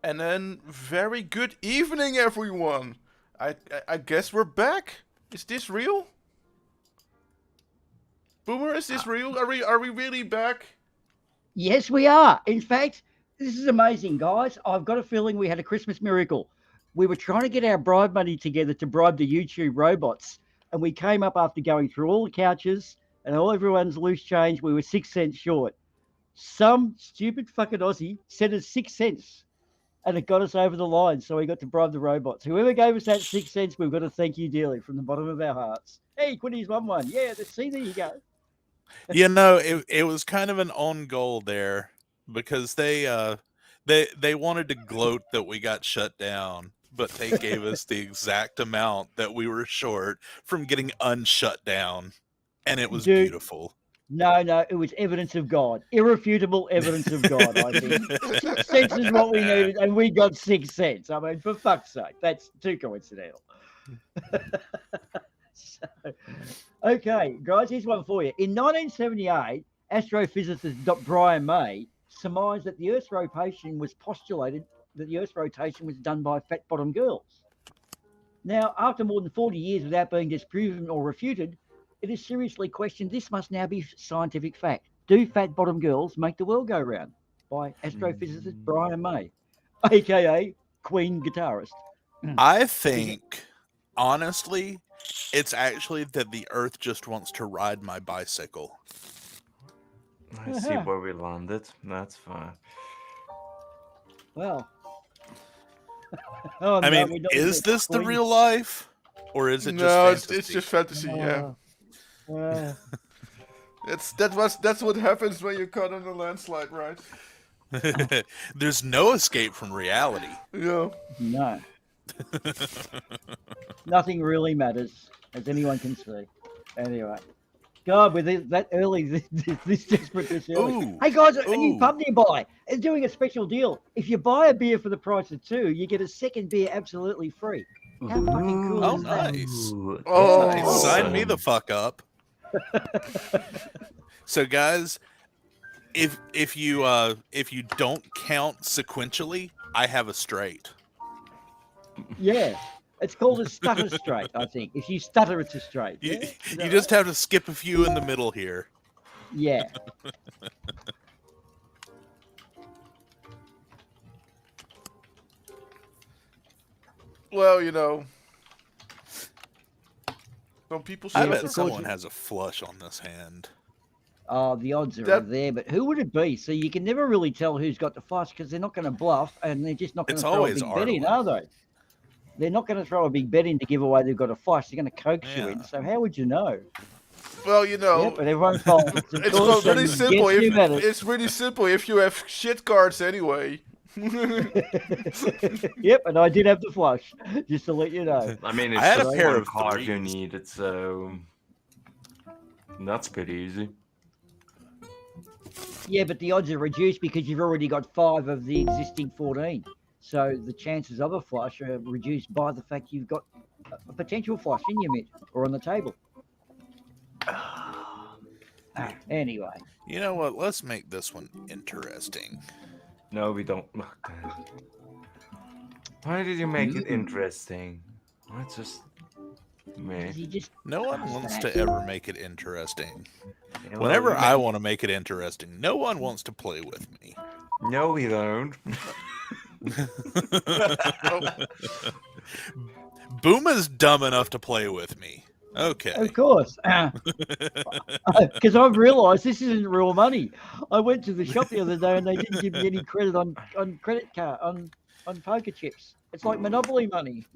And then very good evening, everyone. I guess we're back. Is this real? Boomer, is this real? Are we really back? Yes, we are. In fact, this is amazing, guys. I've got a feeling we had a Christmas miracle. We were trying to get our bribe money together to bribe the YouTube robots, and we came up after going through all the couches and all everyone's loose change. We were 6 cents short. Some stupid fucking Aussie sent us 6 cents, and it got us over the line. So we got to bribe the robots. Whoever gave us that 6 cents, we've got to thank you dearly from the bottom of our hearts. Hey, Quinny's won one. Yeah, see, there you go. It was kind of an on goal there because they wanted to gloat that we got shut down, but they gave us the exact amount that we were short from getting unshut down, and it was beautiful. No, it was evidence of God. Irrefutable evidence of God, I think. 6 cents is what we needed, and we got 6 cents. I mean, for fuck's sake, that's too coincidental. Okay, guys, here's one for you. In 1978, astrophysicist Dr. Brian May surmised that the Earth's rotation was postulated that the Earth's rotation was done by fat-bottom girls. Now, after more than 40 years without being disproven or refuted, it is seriously questioned. This must now be scientific fact. Do fat-bottom girls make the world go round? By astrophysicist Brian May, a.k.a. Queen guitarist. I think, honestly, it's actually that the Earth just wants to ride my bicycle. I see where we landed. That's fine. Well, I mean, is this the real life, or is it just fantasy? It's just fantasy. Yeah. That's what happens when you're caught in a landslide, right? There's no escape from reality. Yeah. No. Nothing really matters, as anyone can see. Anyway. God, with that early, this desperate this early. Ooh, hey guys, a new pub nearby is doing a special deal. If you buy a beer for the price of 2, you get a second beer absolutely free. How fucking cool is that? Nice. Oh, Nice. Sign me the fuck up. So guys, if you don't count sequentially, I have a straight. Yeah. It's called a stutter straight, I think. If you stutter, it's a straight. You Yeah? just have to skip a few in the middle here. Yeah. Well, some people say I bet someone has a flush on this hand. Oh, the odds are there, but who would it be? So you can never really tell who's got the flush because they're not going to bluff and they're just not going to throw a big bet in, are they? They're not going to throw a big bet in to give away they've got a flush. They're going to coax you in. So how would you know? Well, but everyone folds. It's really simple. It's really simple if you have shit cards anyway. Yep, and I did have the flush, just to let you know. I mean, it's I had just a pair one of card threes. you needed, so that's pretty easy. Yeah, but the odds are reduced because you've already got 5 of the existing 14. So the chances of a flush are reduced by the fact you've got a potential flush in your mitt or on the table. Anyway. You know what? Let's make this one interesting. No, we don't. Why did you make it interesting? Why just me? No one wants to ever make it interesting. Yeah, Whenever well, I want to make it interesting, no one wants to play with me. No, we don't. Booma's dumb enough to play with me. Okay. Of course. Because I've realised this isn't real money. I went to the shop the other day and they didn't give me any credit on credit card, on poker chips. It's like Monopoly money.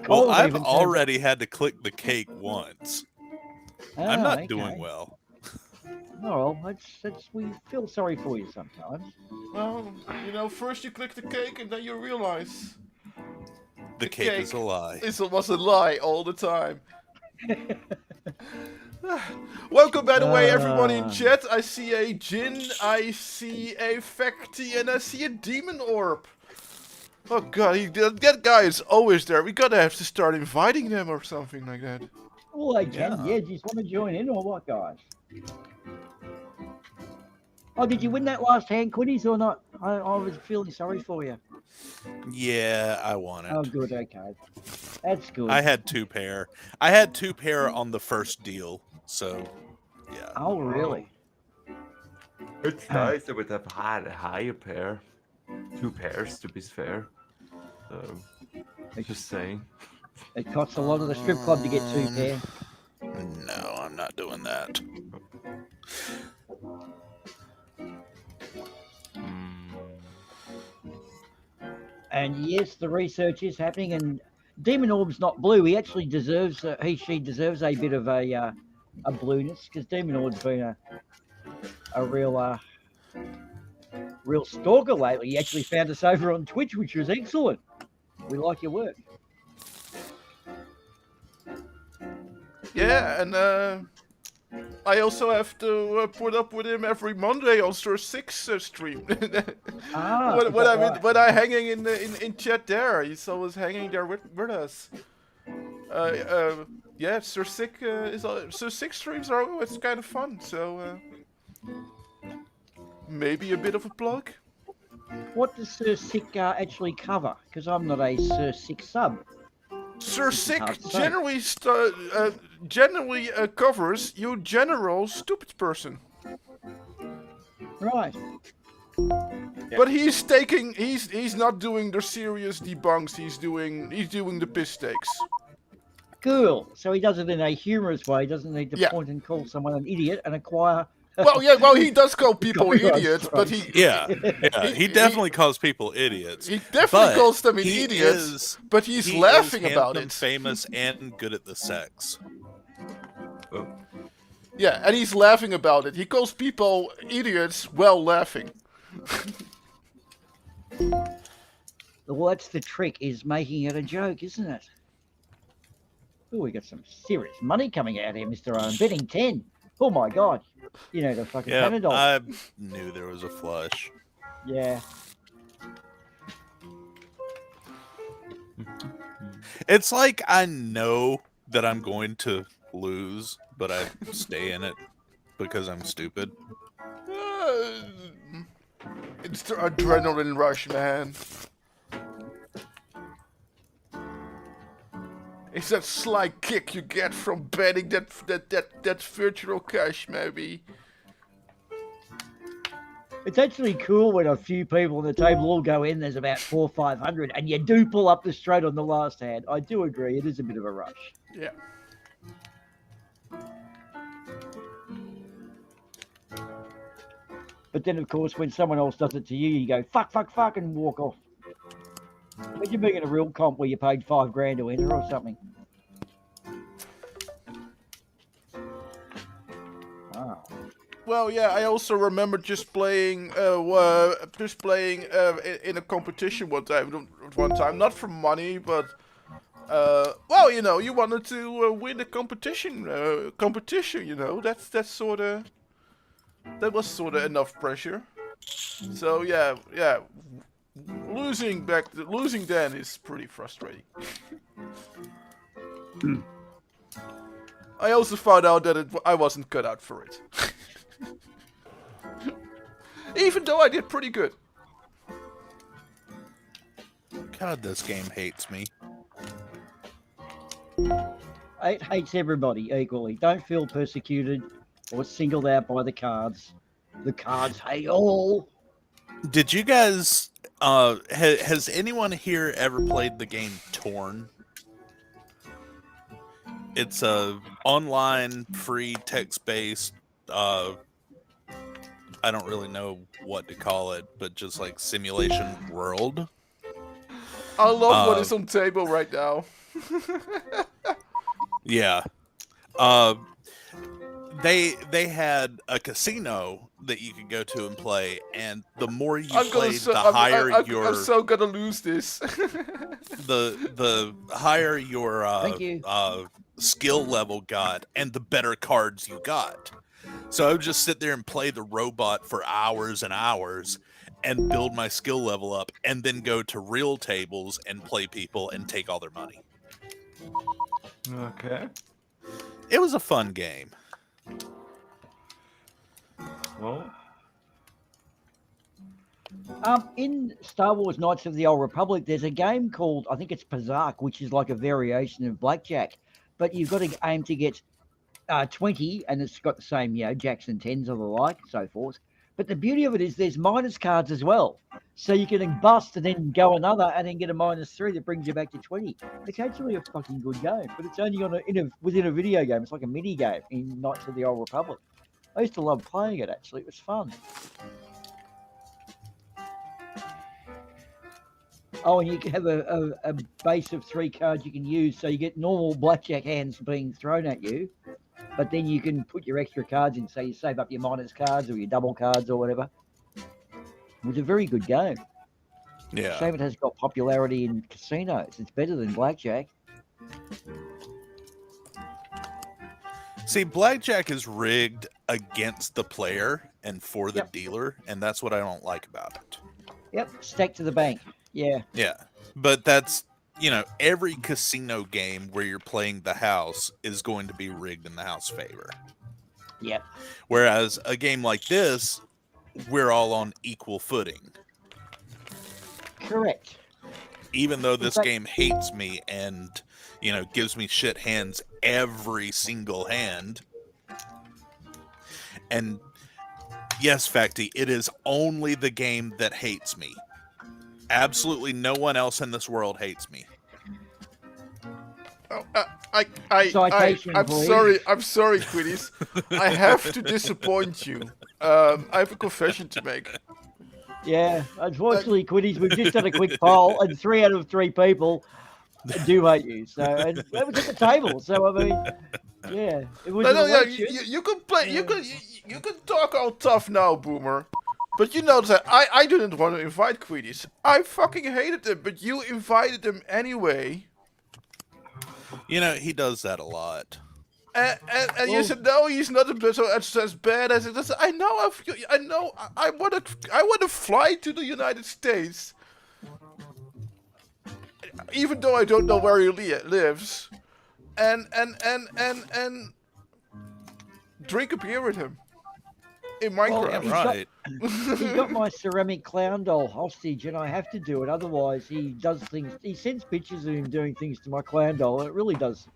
Well, I've already had to click the cake once. I'm not okay. doing well. Oh, well, we feel sorry for you sometimes. Well, first you click the cake and then you realize The cake is a lie. It was a lie all the time. Welcome, by the way, everyone in chat. I see a Jin, I see a Facti, and I see a Demon Orb. Oh god, that guy is always there. We gotta have to start inviting them or something like that. Well, they can. Yeah, do you just want to join in or what, guys? Oh, did you win that last hand, Quinnies, or not? I was feeling sorry for you. Yeah, I want it. Oh, good. Okay, that's good. I had 2 pair. I had 2 pair on the first deal. So, yeah. Oh, really? It's nice. I would have had a higher pair. 2 pairs, to be fair. So, just saying. It costs a lot of the strip club to get 2 pair. No, I'm not doing that. And yes, the research is happening, and Demon Orb's not blue. He actually deserves, she deserves a bit of a blueness, because Demon Orb's been a real stalker lately. He actually found us over on Twitch, which was excellent. We like your work. Yeah, and I also have to put up with him every Monday on Sir 6 stream. when I hanging in chat there, he's always hanging there with us. Yeah, Sir 6 Sir 6 streams are always kind of fun. So maybe a bit of a plug. What does Sir Sick actually cover? Because I'm not a Sir Sick sub. Sir Sick hard to say. generally covers you general stupid person. Right. But he's not doing the serious debunks. He's doing the piss takes. Cool. So he does it in a humorous way. He doesn't need to Yeah. point and call someone an idiot and acquire. Well, yeah, he does call people Copyright idiots, but he Yeah, he definitely calls people idiots. he definitely But calls them he idiots. is- But he's he laughing is about handsome, it. famous, and good at the sex. Yeah, and he's laughing about it. He calls people idiots while laughing. Well, that's the trick, is making it a joke, isn't it? Oh, we got some serious money coming out here, Mr. Owen. Betting 10. Oh my god. You know, the fucking Yeah, Panadol. I knew there was a flush. Yeah. It's like I know that I'm going to lose, but I stay in it because I'm stupid. It's the adrenaline rush, man. It's that sly kick you get from betting that virtual cash, maybe. It's actually cool when a few people on the table all go in. There's about 400 or 500, and you do pull up the straight on the last hand. I do agree. It is a bit of a rush. Yeah. But then, of course, when someone else does it to you, you go, fuck, fuck, fuck, and walk off. Imagine being in a real comp where you paid $5,000 to enter or something. Wow. Well, yeah, I also remember just playing in a competition one time, not for money, but well, you know, you wanted to win a competition, you know, that was sort of enough pressure. So yeah, losing then is pretty frustrating. I also found out that I wasn't cut out for it. Even though I did pretty good. God, this game hates me. It hates everybody equally. Don't feel persecuted or singled out by the cards. The cards hate all. Did you guys, has anyone here ever played the game Torn? It's a online, free, text-based, I don't really know what to call it, but just like simulation world. I love what is on table right now. Yeah. They had a casino that you could go to and play, and the more you played, the higher your. I'm so gonna lose this. the higher your Thank you. skill level got, and the better cards you got. So I would just sit there and play the robot for hours and hours, and build my skill level up, and then go to real tables and play people and take all their money. Okay. It was a fun game. Well, In Star Wars Knights of the Old Republic, there's a game called, I think it's Pazak, which is like a variation of blackjack. But you've got to aim to get 20, and it's got the same, jacks and tens or the like, and so forth. But the beauty of it is there's minus cards as well. So you can bust and then go another and then get a -3 that brings you back to 20. It's actually a fucking good game, but it's only within a video game. It's like a mini game in Knights of the Old Republic. I used to love playing it, actually. It was fun. Oh, and you can have a base of 3 cards you can use. So you get normal blackjack hands being thrown at you, but then you can put your extra cards in. So you save up your minus cards or your double cards or whatever. It was a very good game. Yeah. Shame it has got popularity in casinos. It's better than blackjack. See, blackjack is rigged against the player and for the dealer, and that's what I don't like about it. Yep, stacked to the bank. Yeah. Yeah, but that's, every casino game where you're playing the house is going to be rigged in the house favor. Yep. Whereas a game like this, we're all on equal footing. Correct. Even though this game hates me and, gives me shit hands every single hand. And yes, Facty, it is only the game that hates me. Absolutely no one else in this world hates me. Oh, Citation, I'm please. sorry, Quiddies. I have to disappoint you. I have a confession to make. Yeah, unfortunately, Quiddies, we've just done a quick poll, and 3 out of 3 people do hate you. So, and that was at the table. So, I mean, yeah, it was. You can play. You can talk all tough now, Boomer. But you know that I didn't want to invite Quiddies. I fucking hated them, but you invited them anyway. He does that a lot. And you said no, he's not as bad as it is. I know. I want to fly to the United States, even though I don't know where he lives, and drink a beer with him in Minecraft. Yeah, right. He got my ceramic clown doll hostage, and I have to do it. Otherwise, he does things. He sends pictures of him doing things to my clown doll, and it really does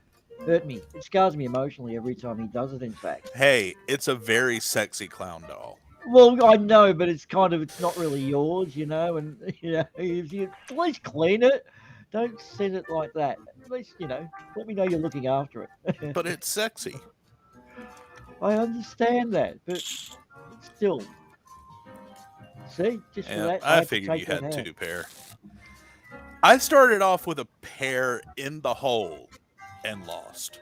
hurt me. It scars me emotionally every time he does it, in fact. Hey, it's a very sexy clown doll. Well, I know, but it's not really yours, and if you at least clean it, don't send it like that. At least, let me know you're looking after it. But it's sexy. I understand that, but still. See, just for that, I figured you had 2 pair. I started off with a pair in the hole and lost.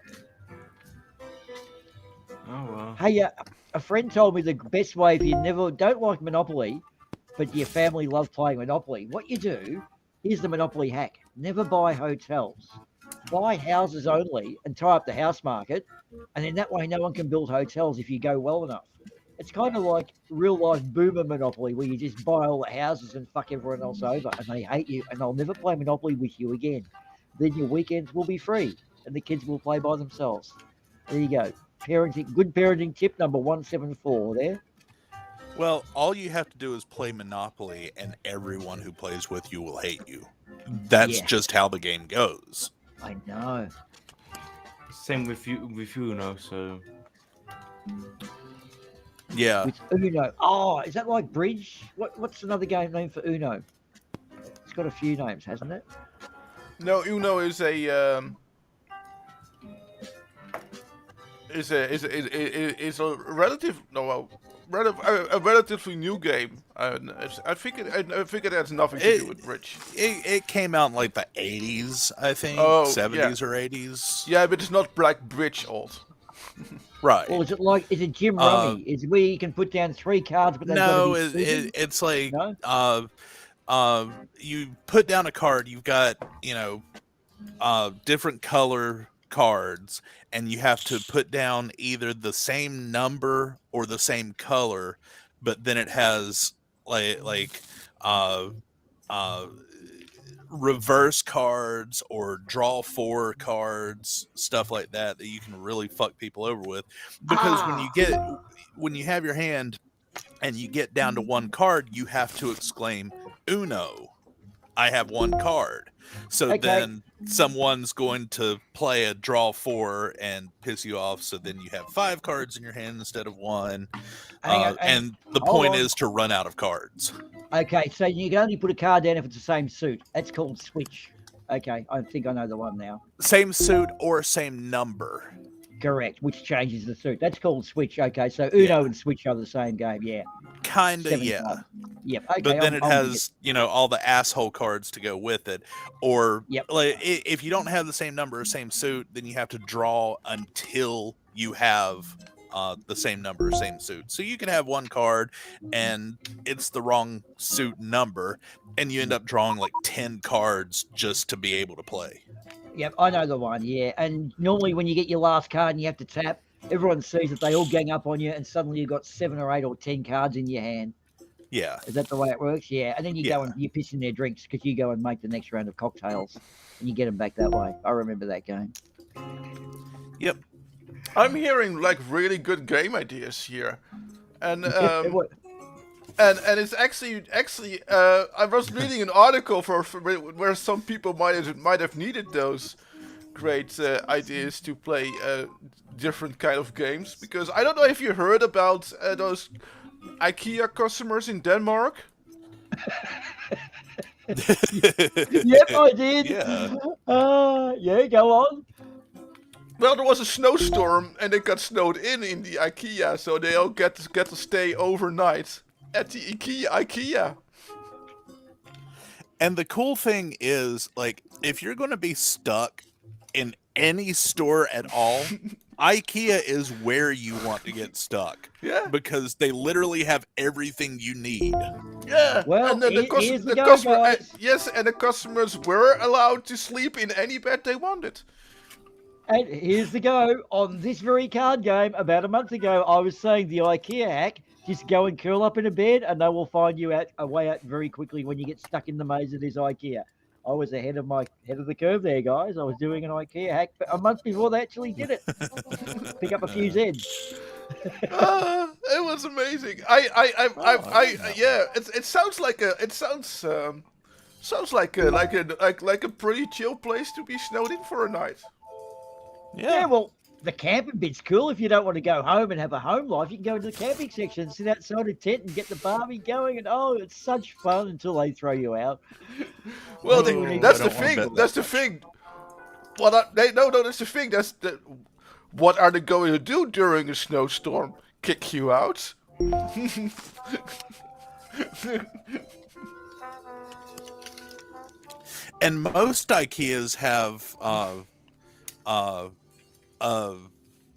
Oh well. Hey, a friend told me the best way if you don't like Monopoly, but your family love playing Monopoly, what you do, here's the Monopoly hack. Never buy hotels. Buy houses only and tie up the house market, and then that way no one can build hotels if you go well enough. It's kind of like real life boomer Monopoly where you just buy all the houses and fuck everyone else over and they hate you and they'll never play Monopoly with you again. Then your weekends will be free and the kids will play by themselves. There you go. Good parenting tip number 174 there. Well, all you have to do is play Monopoly and everyone who plays with you will hate you. That's just how the game goes. I know. Same with Uno, so... Yeah. With Uno. Oh, is that like Bridge? What's another game name for Uno? It's got a few names, hasn't it? No, Uno is a relatively new game. I think it has nothing to do with Bridge. It came out in like the 80s, I think. Oh, 70s or 80s. Yeah, but it's not like Bridge old. Right. Or is it Jim Rummy? Is where you can put down 3 cards, but no, it's like you put down a card. You've got different color cards, and you have to put down either the same number or the same color, but then it has like reverse cards or draw 4 cards, stuff like that you can really fuck people over with, because when you have your hand and you get down to one card, you have to exclaim Uno. I have one card. So Okay. then someone's going to play a draw 4 and piss you off. So then you have 5 cards in your hand instead of 1. Hang on, And the hold point on. is to run out of cards. Okay, so you can only put a card down if it's the same suit. That's called switch. Okay, I think I know the one now. Same suit or same number. Correct, which changes the suit. That's called switch. Okay, so Uno and switch are the same game. Yeah. Kinda, 7 yeah. cards. Yep. Okay. But then it I'm with has, all the asshole cards to go with it. Or Yep. like, if you don't have the same number or same suit, then you have to draw until you have the same number or same suit. So you can have one card and it's the wrong suit number, and you end up drawing like 10 cards just to be able to play. Yep, I know the one. Yeah, and normally when you get your last card and you have to tap, everyone sees that they all gang up on you, and suddenly you've got 7 or 8 or 10 cards in your hand. Yeah. Is that the way it works? Yeah, and then you go Yeah. and you piss in their drinks because you go and make the next round of cocktails, and you get them back that way. I remember that game. Yep. I'm hearing like really good game ideas here, and What- and it's actually I was reading an article for where some people might have needed those great ideas to play different kind of games, because I don't know if you heard about those IKEA customers in Denmark. Yep, I did. Yeah. Yeah, go on. Well, there was a snowstorm and they got snowed in the IKEA, so they all get to stay overnight at the IKEA. And the cool thing is, like, if you're going to be stuck in any store at all, IKEA is where you want to get stuck. Yeah. Because they literally have everything you need. Yeah. Well, and then here's the go, customer, guys. yes, and the customers were allowed to sleep in any bed they wanted. And here's the go. On this very card game, about a month ago, I was saying the IKEA hack, just go and curl up in a bed and they will find you a way out very quickly when you get stuck in the maze of this IKEA. I was ahead of the curve there, guys. I was doing an IKEA hack a month before they actually did it. Pick up a few Zeds. It was amazing. Yeah. It sounds like a pretty chill place to be snowed in for a night. Yeah, well, the camping bit's cool. If you don't want to go home and have a home life, you can go into the camping section, sit outside a tent and get the barbie going, and it's such fun until they throw you out. Well, Oh, that's I the don't wanna thing. bet That's that the thing. That's the thing. What are they going to do during a snowstorm? Kick you out? And most IKEAs have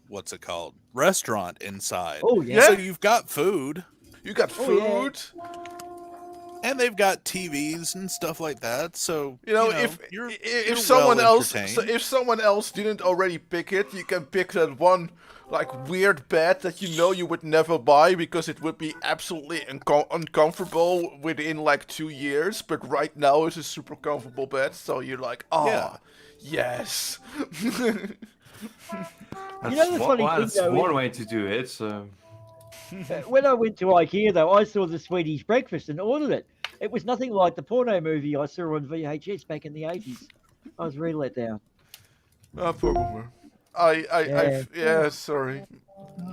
what's it called? Restaurant inside. Oh, yeah. Yeah. So you've got food, You got Oh, food. yeah. and they've got TVs and stuff like that. So If you're someone well else didn't already pick it, you can pick that one like weird bed that you would never buy because it would be absolutely uncomfortable within like 2 years. But right now it's a super comfortable bed, so you're like, Yeah. yes. You know the funny thing, that's though, one way to do it. So When I went to IKEA, though, I saw the Swedish breakfast and ordered it. It was nothing like the porno movie I saw on VHS back in the 80s. I was really let down. Poor boomer. Sorry.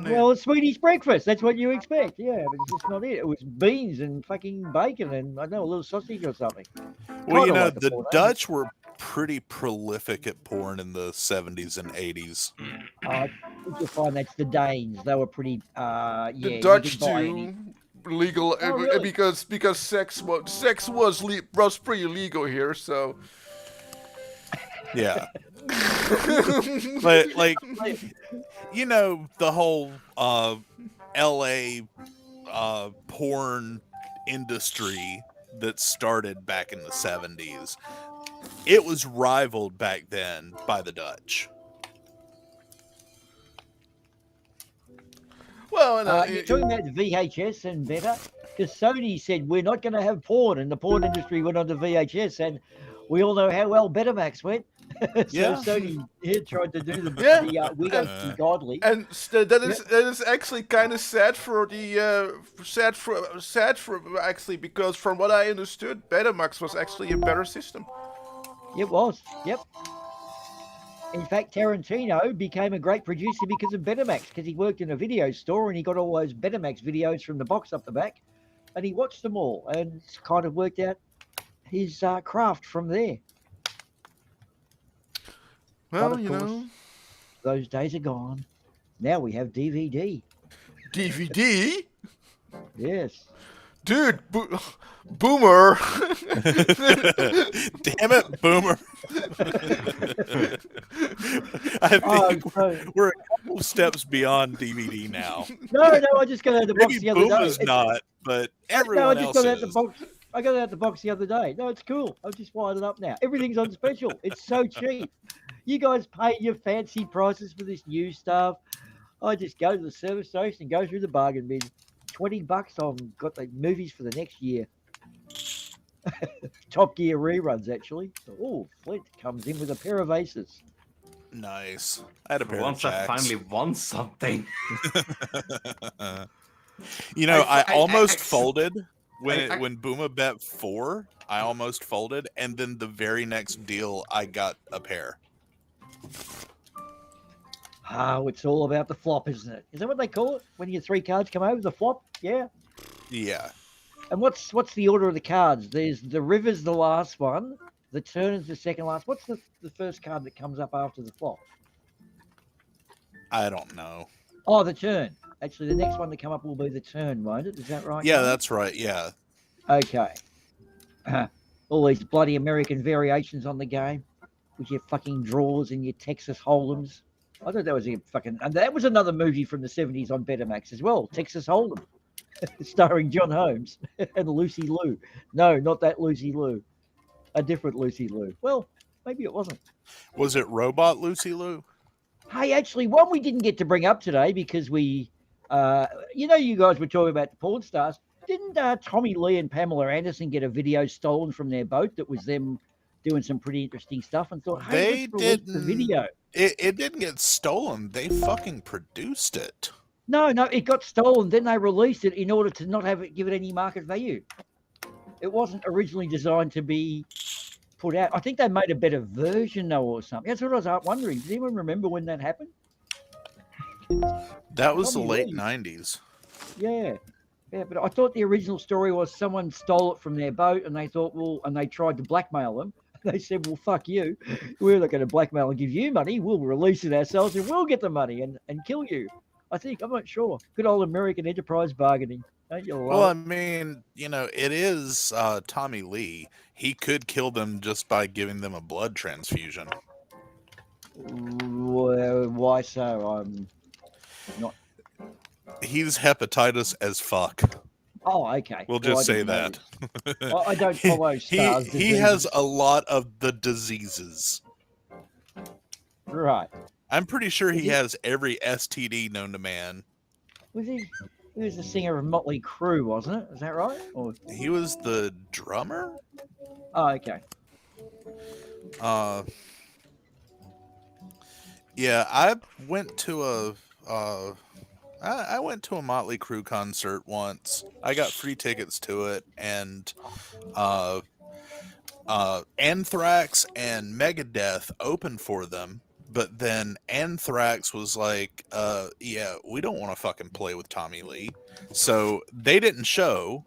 Well, it's Swedish breakfast. That's what you expect. Yeah, but it's just not it. It was beans and fucking bacon and, I don't know, a little sausage or something. Well, Kinda like the porno. Dutch were pretty prolific at porn in the 70s and 80s. I think you'll find that's the Danes. They were pretty, yeah. The you Dutch could buy any. too. Legal Oh, really? because sex was pretty legal here, so Yeah. But like the whole LA porn industry that started back in the 70s, it was rivaled back then by the Dutch. well, and, You're talking about the VHS and better, because Sony said we're not going to have porn, and the porn industry went on to VHS. And We all know how well Betamax went. So Yeah. Sony tried to do the, Yeah. we go to be godly. And that is actually kind of sad for the sad for actually, because from what I understood, Betamax was actually a better system. It was, yep. In fact, Tarantino became a great producer because of Betamax, because he worked in a video store and he got all those Betamax videos from the box up the back, and he watched them all and kind of worked out his craft from there. Well, of you course, know, those days are gone. Now we have DVD. DVD, Yes. dude, Boomer. Damn it, Boomer. I think we're a couple steps beyond DVD now. No, I just got out the box Maybe the other day. Boomer's not, but everyone I just else got out the is. box. I got out the box the other day. No, it's cool. I've just wired it up now. Everything's on special. It's so cheap. You guys pay your fancy prices for this new stuff. I just go to the service station and go through the bargain bin. $20. I've got the movies for the next year. Top Gear reruns, actually. Oh, Flint comes in with a pair of aces. Nice. I had a For pair of once I jacks. finally won something. You know, I almost I- folded when I- when Booma bet 4. I almost folded, and then the very next deal, I got a pair. Oh, it's all about the flop, isn't it? Is that what they call it? When your 3 cards come over, the flop? Yeah. Yeah. And what's the order of the cards? There's the river's the last one. The turn is the second last. What's the first card that comes up after the flop? I don't know. Oh, the turn. Actually, the next one to come up will be the turn, won't it? Is that right? Yeah, Gary? that's right. Yeah. Okay. All these bloody American variations on the game with your fucking draws and your Texas Hold'ems. I thought that was a fucking... And that was another movie from the 70s on Betamax as well, Texas Hold'em, starring John Holmes and Lucy Liu. No, not that Lucy Liu. A different Lucy Liu. Well, maybe it wasn't. Was it Robot Lucy Liu? Hey, actually, one we didn't get to bring up today because we... you guys were talking about the porn stars. Didn't Tommy Lee and Pamela Anderson get a video stolen from their boat that was them doing some pretty interesting stuff and thought, hey, They let's release the didn't- video? It didn't get stolen. They fucking produced it. No, it got stolen. Then they released it in order to not have it give it any market value. It wasn't originally designed to be put out. I think they made a better version though, or something. That's what I was wondering. Does anyone remember when that happened? That was the Tommy late Lee. 90s. Yeah, but I thought the original story was someone stole it from their boat and they thought, and they tried to blackmail them. They said, well, fuck you. We're not going to blackmail and give you money. We'll release it ourselves and we'll get the money and kill you. I think, I'm not sure. Good old American enterprise bargaining. Don't you love Well, I it? mean, it is Tommy Lee. He could kill them just by giving them a blood transfusion. Well, why so? I'm not. He's hepatitis as fuck. Oh, okay. We'll Well, just I say didn't know that. this. I don't follow stars. He has a lot of the diseases. Right. I'm pretty sure Is he he- has every STD known to man. Was he was the singer of Motley Crue, wasn't it? Is that right? Or He was the drummer? oh, okay. Yeah, I went to a I went to a Motley Crue concert once. I got free tickets to it, and Anthrax and Megadeth opened for them. But then Anthrax was like, yeah, we don't want to fucking play with Tommy Lee. So they didn't show,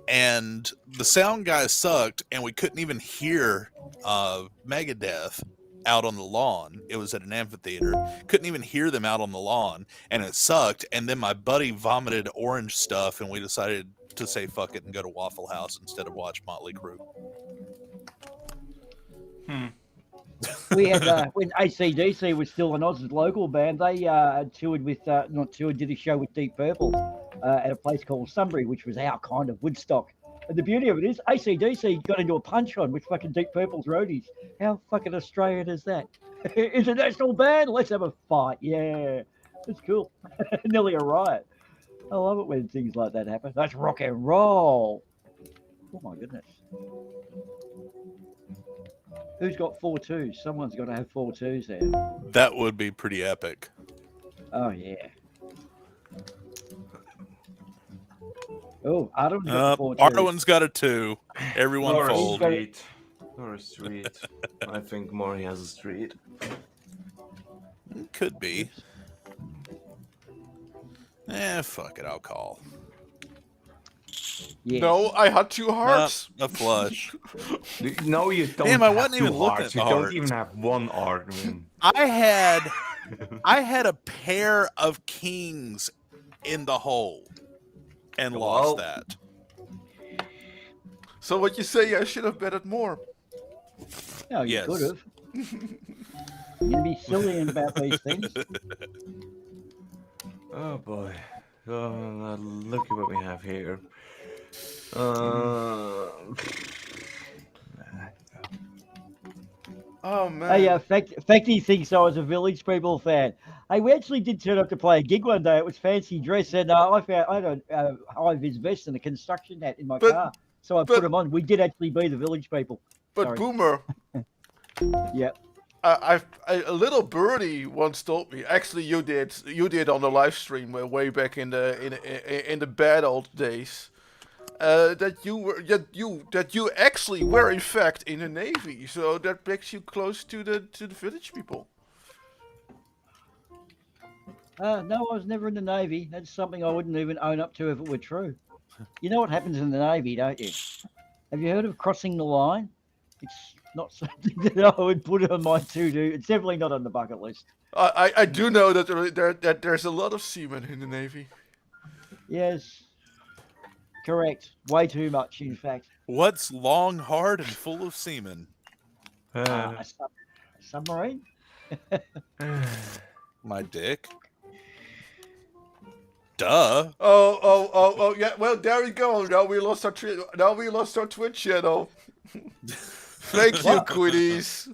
and the sound guy sucked, and we couldn't even hear Megadeth out on the lawn. It was at an amphitheater. Couldn't even hear them out on the lawn, and it sucked. And then my buddy vomited orange stuff, and we decided to say fuck it and go to Waffle House instead of watch Motley Crue. We had when AC/DC was still an Aussie local band. They toured with not toured, did a show with Deep Purple at a place called Sunbury, which was our kind of Woodstock. And the beauty of it is, AC/DC got into a punch on with fucking Deep Purple's roadies. How fucking Australian is that? International band, let's have a fight. Yeah, it's cool. Nearly a riot. I love it when things like that happen. That's rock and roll. Oh my goodness. Who's got 4 2s? Someone's got to have 4 2s there. That would be pretty epic. Oh, yeah. Oh, Adam's got 4 2s. Arwen's got a 2. Everyone Nor a fold. street. Nor a street. I think Mori has a street. Could be. Fuck it. I'll call. Yes. No, I had 2 hearts. A flush. No, you don't. Damn, I have wasn't even two looking hearts. at the You don't hearts. even have 1 Arwen. I had a pair of kings in the hole and lost Well. that. So what you say? I should have betted more. No, you Yes. could have. You're going to be silly about these things. Oh boy. Look at what we have here. Oh man. Hey, Facty thinks I was a Village People fan. Hey, we actually did turn up to play a gig one day. It was fancy dress, and I had a high-vis vest and a construction hat in my car. So I put them on. We did actually be the Village People. But Sorry. Boomer, Yep. a little birdie once told me. Actually, you did on the live stream way back in the bad old days. That you actually were in fact in the Navy, so that makes you close to the Village People. No, I was never in the Navy. That's something I wouldn't even own up to if it were true. You know what happens in the Navy, don't you? Have you heard of crossing the line? It's not something that I would put on my to-do. It's definitely not on the bucket list. I do know that there's a lot of seamen in the Navy. Yes. Correct. Way too much, in fact. What's long, hard, and full of semen? A submarine? My dick. Duh. Oh, yeah. Well, there we go. Now we lost our Twitch channel. Thank you, Quiddies.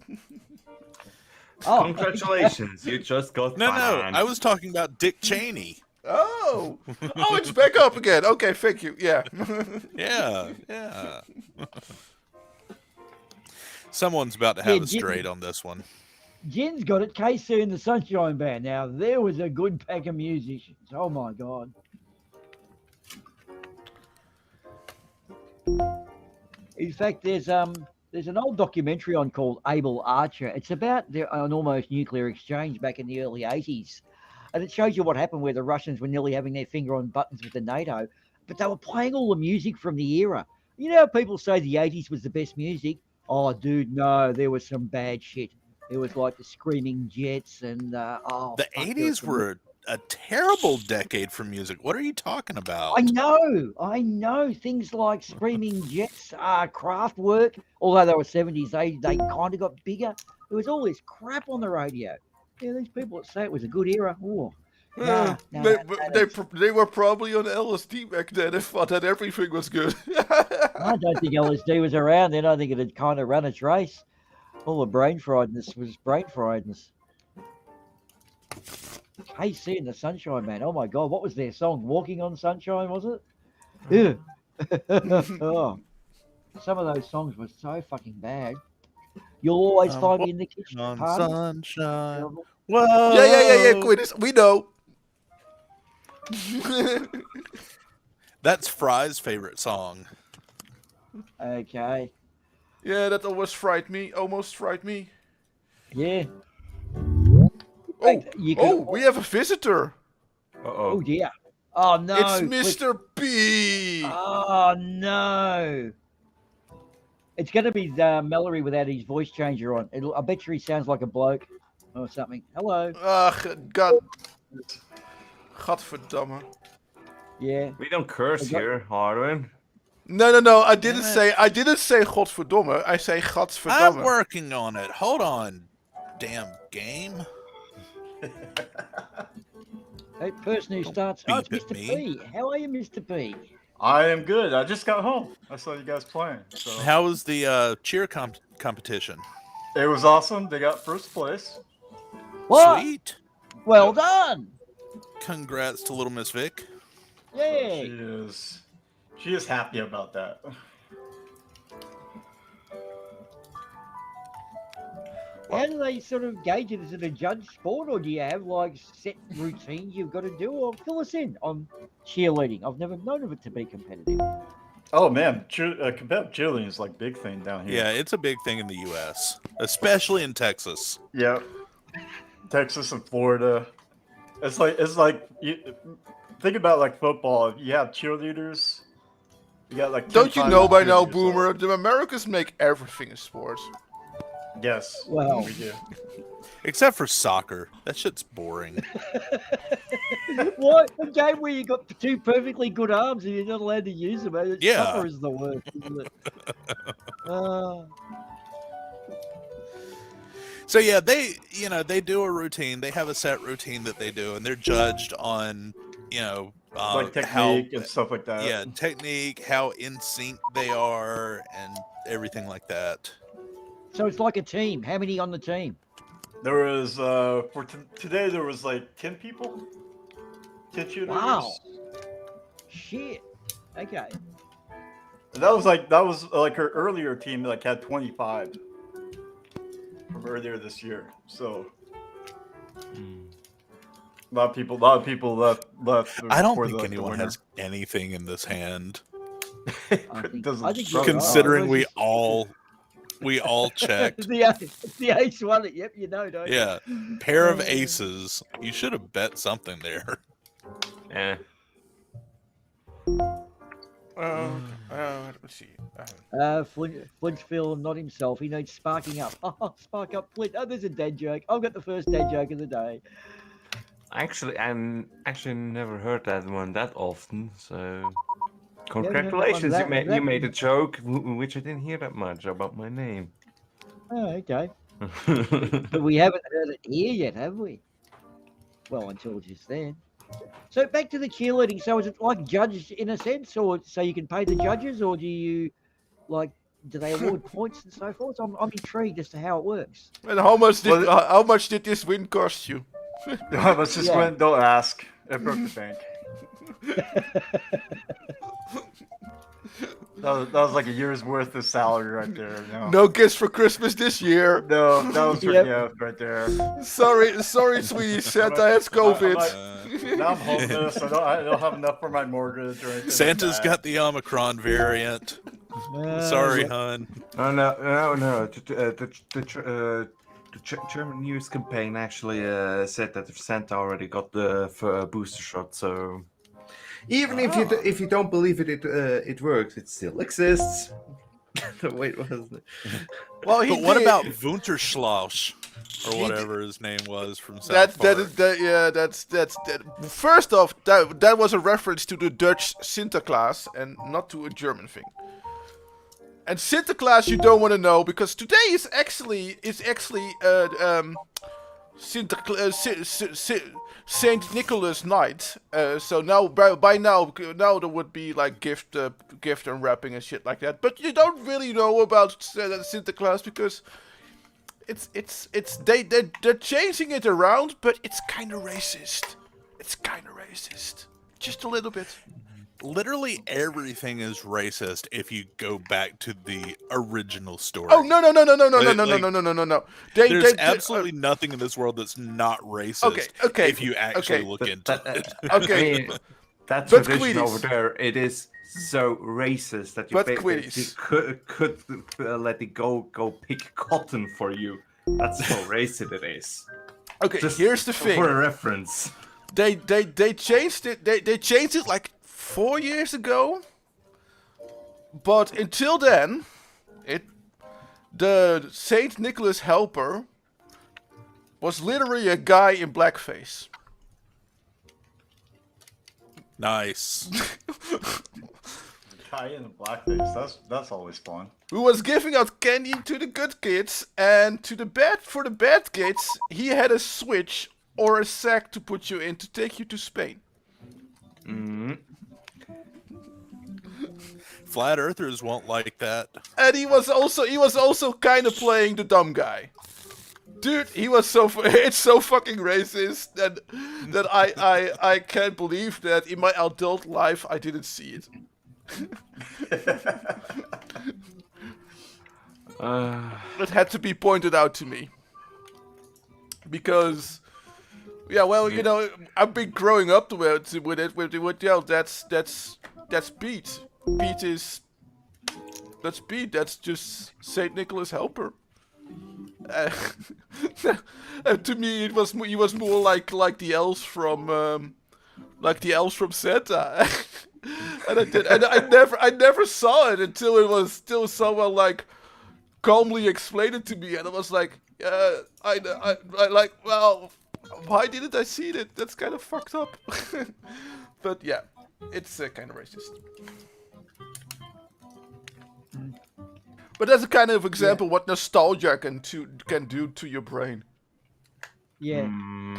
Oh, Congratulations, you just got No, banned. I was talking about Dick Cheney. Oh, it's back up again. Okay, thank you. Yeah. Yeah. Someone's about to have Yeah, a straight on this one. Jen's got it. KC and the Sunshine Band. Now, there was a good pack of musicians. Oh, my God. In fact, there's an old documentary on called Able Archer. It's about an almost nuclear exchange back in the early 80s. And it shows you what happened where the Russians were nearly having their finger on buttons with the NATO. But they were playing all the music from the era. You know how people say the 80s was the best music? Oh, dude, no, there was some bad shit. It was like the Screaming Jets and The fuck, there was 80s some- were a terrible decade for music. What are you talking about? I know. Things like Screaming Jets, Kraftwerk, although they were 70s, they kind of got bigger. There was all this crap on the radio. Yeah, these people that say it was a good era. Oh, They were probably on LSD back then and thought that everything was good. I don't think LSD was around then. I think it had kind of run its race. All the brain friedness was brain friedness. Hey, seeing the Sunshine Man. Oh my God, what was their song? Walking on Sunshine, was it? Yeah. Oh, some of those songs were so fucking bad. You'll always find me in the kitchen. On party. sunshine. Whoa. Yeah, Quiddies. We know. That's Fry's favorite song. Okay. Yeah, that almost frightened me. Yeah. Oh, You could- we have a visitor. Oh dear. Oh no. It's Quick. Mr. P. Oh no. It's going to be Mallory without his voice changer on. I bet you he sounds like a bloke or something. Hello. God. Gadverdamme. Yeah. We don't curse I got- here, Arwen. No. I didn't Damn say Godverdomme. I say I'm Gadverdamme. working on it. Hold on. Damn game. Hey, person who Don't starts. Oh, it's beep at Mr. me. P. How are you, Mr. P? I am good. I just got home. I saw you guys playing. So How was the cheer competition? it was awesome. They got first place. What? Sweet. Well done. Congrats to little Miss Vic. Yay. She is happy about that. How do they sort of gauge it? Is it a judge sport, or do you have like set routines you've got to do? Or fill us in on cheerleading. I've never known of it to be competitive. Oh man, competitive cheerleading is like big thing down here. Yeah, it's a big thing in the U.S., especially in Texas. Yeah. Texas and Florida. It's like you think about like football. You have cheerleaders. You got like. 10 Don't you times know by now, cheerleaders, Boomer? The Americans make everything a sport. Yes. Well. we do. Except for soccer. That shit's boring. What? A game where you got two perfectly good arms and you're not allowed to use them. Yeah. Soccer is the worst, isn't it? So yeah, they do a routine. They have a set routine that they do, and they're judged on, Like technique how, and stuff like that. yeah, technique, how in sync they are, and everything like that. So it's like a team. How many on the team? There was for today there was like 10 people. 10 cheerleaders. Wow. Shit. Okay. And that was like her earlier team like had 25 from earlier this year. So a lot of people left. I don't before think the anyone winter. has anything in this hand, It doesn't I think show you're up. considering right. we all checked. It's the ace one. Yep, you know, don't you? Yeah, pair of aces. You should have bet something there. Yeah. Let's see. Flinchfield, not himself. He needs sparking up. Oh, spark up, Flint. Oh, there's a dad joke. I've got the first dad joke of the day. Actually, I never heard that one that often. So, heard that one congratulations! that- You that- made a joke, which I didn't hear that much about my name. Oh, okay. But we haven't heard it here yet, have we? Well, until just then. So back to the cheerleading. So is it like judged in a sense, or so you can pay the judges, or do you like do they award points and so forth? I'm intrigued as to how it works. And how much did this win cost you? Let's just Yeah. don't ask. It broke the bank. That was like a year's worth of salary right there. No gifts for Christmas this year. No, that was Yep. yeah, right there. Sorry, sweetie. Santa has COVID. Now I'm homeless. I don't have enough for my mortgage or anything. Santa's like got the Omicron variant. Sorry, hun. Oh no! The German news campaign actually said that Santa already got the booster shot. So even if you don't believe it works, it still exists. Wait, what is it? Well, But what about Wunterschlausch or whatever his name was from South Park? that's first off, that was a reference to the Dutch Sinterklaas and not to a German thing. And Sinterklaas you don't want to know because today is actually Saint Nicholas night. So now by now there would be like gift unwrapping and shit like that. But you don't really know about Sinterklaas because they're changing it around, but it's kind of racist. It's kind of racist, just a little bit. Literally everything is racist if you go back to the original story. Oh no! There's absolutely nothing in this world that's not racist. Okay. If you actually look into it. Okay. I mean, that But tradition Queenies. over there, it is so racist that you, But that Queenies. you could let it go pick cotton for you. That's how racist it is. Okay, Just here's the thing. For a reference. They changed it. They changed it like 4 years ago. But until then, the Saint Nicholas helper was literally a guy in blackface. Nice. Guy in the blackface. That's always fun. Who was giving out candy to the good kids, and for the bad kids, he had a switch or a sack to put you in to take you to Spain. Mm-hmm. Flat earthers won't like that. And he was also kind of playing the dumb guy. Dude, it's so fucking racist that I can't believe that in my adult life I didn't see it. It had to be pointed out to me. because yeah, well, you know, I've been growing up with that's Pete. That's Pete. That's just Saint Nicholas Helper. And to me, he was more like the elves from Santa. And I never saw it until someone like calmly explained it to me, and I was like, I like, well, why didn't I see it? That's kind of fucked up. But yeah, it's kind of racist. But that's a kind of example what nostalgia can do to your brain. Yeah.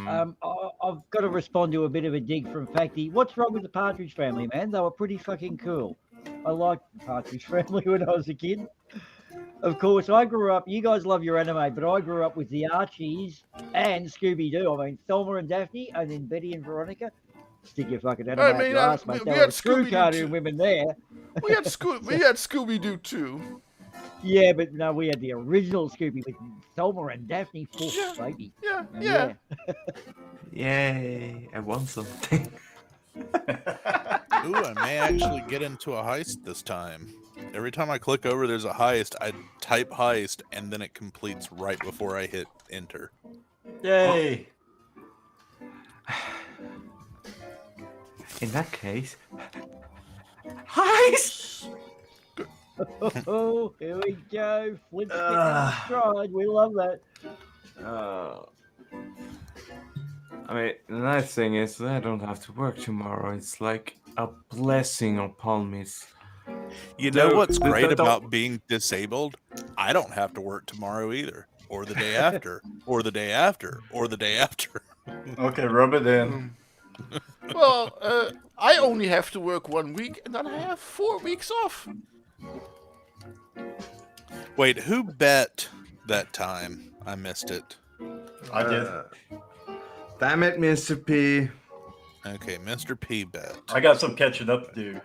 I've got to respond to a bit of a dig from Facty. What's wrong with the Partridge Family, man? They were pretty fucking cool. I liked the Partridge Family when I was a kid. Of course, I grew up, you guys love your anime, but I grew up with the Archies and Scooby-Doo. I mean, Thelma and Daphne, and then Betty and Veronica. Stick your fucking anime up your ass, mate. we They had were true Scooby-Doo cartoon too. women there. We had Scooby-Doo too. Yeah, but no, we had the original Scooby with Thelma and Daphne. Oh, Yeah. baby. Yeah. Yay! I won something. Ooh, I may actually get into a heist this time. Every time I click over there's a heist, I type heist, and then it completes right before I hit enter. Yay! In that case, heist. Oh, here we go. Flip stride. We love that. I mean, the nice thing is that I don't have to work tomorrow. It's like a blessing upon me. You know No, what's don't- great don't- about being disabled? I don't have to work tomorrow either, or the day after, or the day after, or the day after. Okay, rub it in. Well, I only have to work 1 week, and then I have 4 weeks off. Wait, who bet that time? I missed it. I did. Damn it, Mr. P. Okay, Mr. P bet. I got some catching up to do.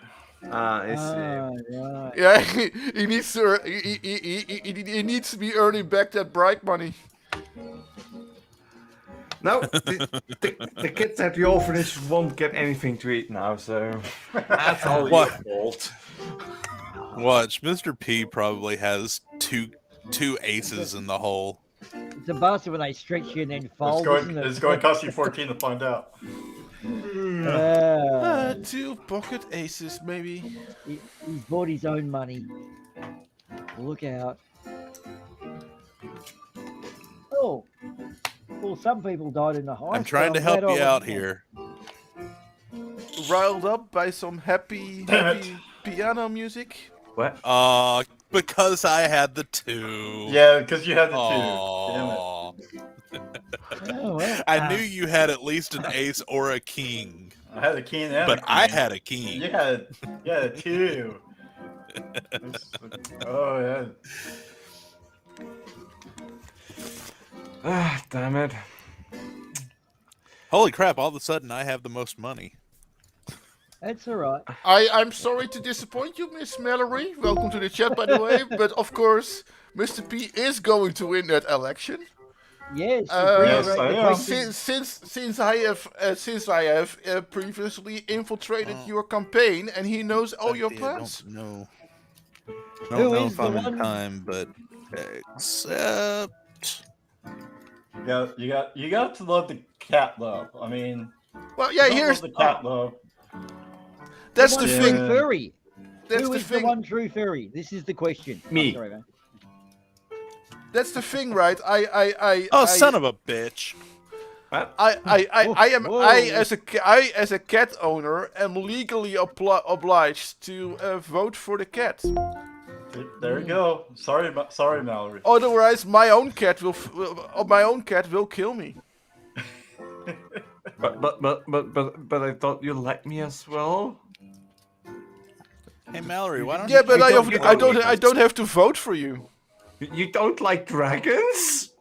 I see. Right. Yeah, he needs to he needs to be earning back that bright money. No, the kids at the orphanage won't get anything to eat now, so that's all your What? fault. Watch, Mr. P probably has two aces in the hole. It's a bastard when they stretch you and then fold. It's going to cost you 14 to find out. Uh, 2 pocket aces, maybe. he's bought his own money. Look out. Oh. Well, some people died in the heist. I'm trying to but help glad I you out wasn't. here. Riled up by some happy piano music. What? Because I had the 2. Yeah, because you had the 2. Damn it. Aw. Oh, well. I knew you had at least an ace or a king, I had a king and but a I queen. had a king. You had a 2. Oh, yeah. Ah, damn it. Holy crap, all of a sudden I have the most money. That's all right. I'm sorry to disappoint you, Miss Mallory. Welcome to the chat, by the way. But of course, Mr. P is going to win that election. Yes. Yes, reiterate I the am. question. Since I have previously infiltrated your campaign, and he knows all your I plans. don't know. Who Don't know is if the I'm one- in time, but except You got to love the cat love. I mean, Well, yeah, you don't here's love the cat love. that's One the Yeah. true thing. furry. That's Who the is the thing. one true furry? This is the question. Me. Oh, sorry, man. That's the thing, right? son of a bitch. I as a cat owner am legally obliged to vote for the cat. There you go. Sorry, Mallory. Otherwise, my own cat will kill me. But I thought you liked me as well. Hey Mallory, why don't Yeah, you but you I don't have to vote for you. You don't like dragons?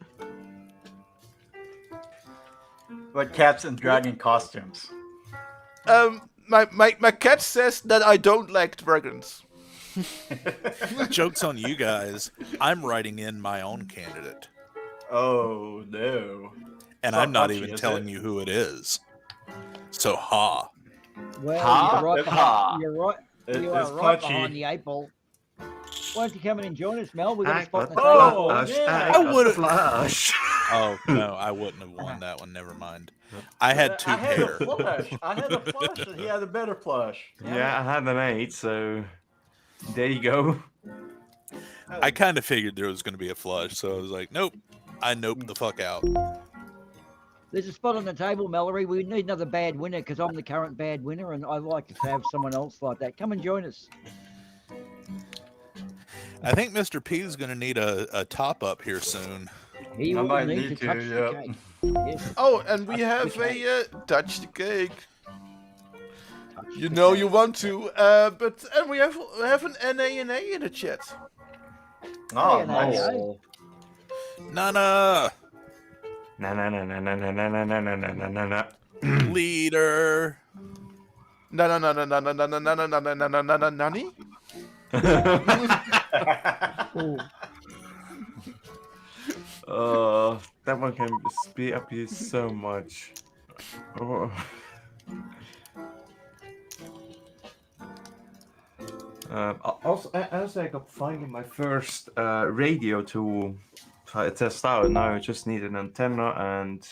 Like cats in dragon costumes. My cat says that I don't like dragons. Joke's on you guys. I'm writing in my own candidate. Oh no. And It's I'm not not punchy, even is telling it? you who it is. So ha. Well, Ha? you're right. Ha. You're right. You It's are right punchy. behind the 8 ball. Why don't you come in and join us, Mel? We've got a I spot in got the the table. Oh, flush. yeah. I I got the would've- flush. Oh no, I wouldn't have won that one. Never mind. I had two I had pair. a flush. I had a flush, and he had a better flush. Damn Yeah, I had an 8, so there you go. I kind of figured there was going to be a flush, so I was like, nope. I noped the fuck out. There's a spot on the table, Mallory. We need another bad winner because I'm the current bad winner, and I'd like to have someone else like that. Come and join us. I think Mr. P is going to need a top up here soon. He I will might need need to to, touch the yep. cake. Yes, Oh, and we have a touch the cake. You know you want to, but and we have an NA in the chat. Oh, Yeah, nice. no. Nana, Na na na na na na na na na na na na na. leader. Na nani? That one can speed up you so much. Oh. Also, I got finally my first radio to test out. Now I just need an antenna and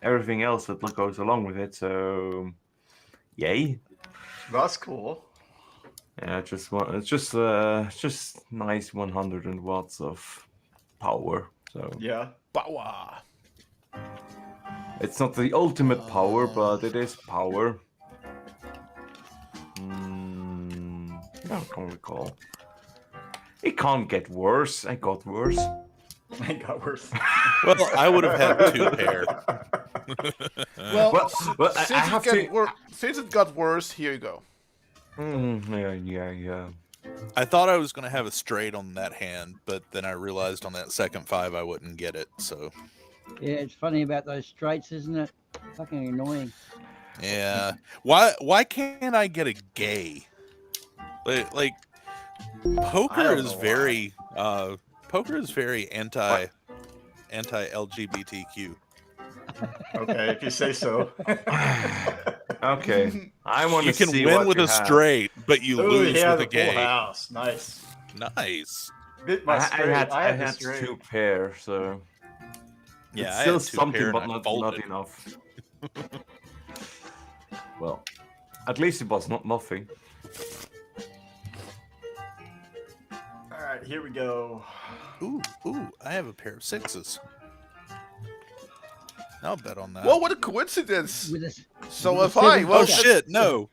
everything else that goes along with it. So, yay! That's cool. Yeah, it's just nice 100 watts of power. So Yeah. Power. it's not the ultimate power, but it is power. I can't recall. It can't get worse. I got worse. I got worse. Well, I would have had two pair. Well, Well, I since, have it to. since it got worse, here you go. Yeah. I thought I was going to have a straight on that hand, but then I realized on that second 5 I wouldn't get it. So, yeah, it's funny about those straights, isn't it? Fucking annoying. yeah. Why can't I get a gay? Like poker don't is know why. very anti-LGBTQ. Okay, if you say so. Okay. I want to You can see win what with you a have. straight, but you Ooh, lose he had with a the full gay. house. Nice. Nice. Bit my I straight. had the straight. 2 pair, so Yeah, it's I still had two something, pair but and I not folded. enough. Well, at least it was not nothing. All right, here we go. Ooh, I have a pair of 6s. I'll bet on that. Whoa, what a coincidence! With us, So with have the I. seven Well, Oh pockets. shit, no.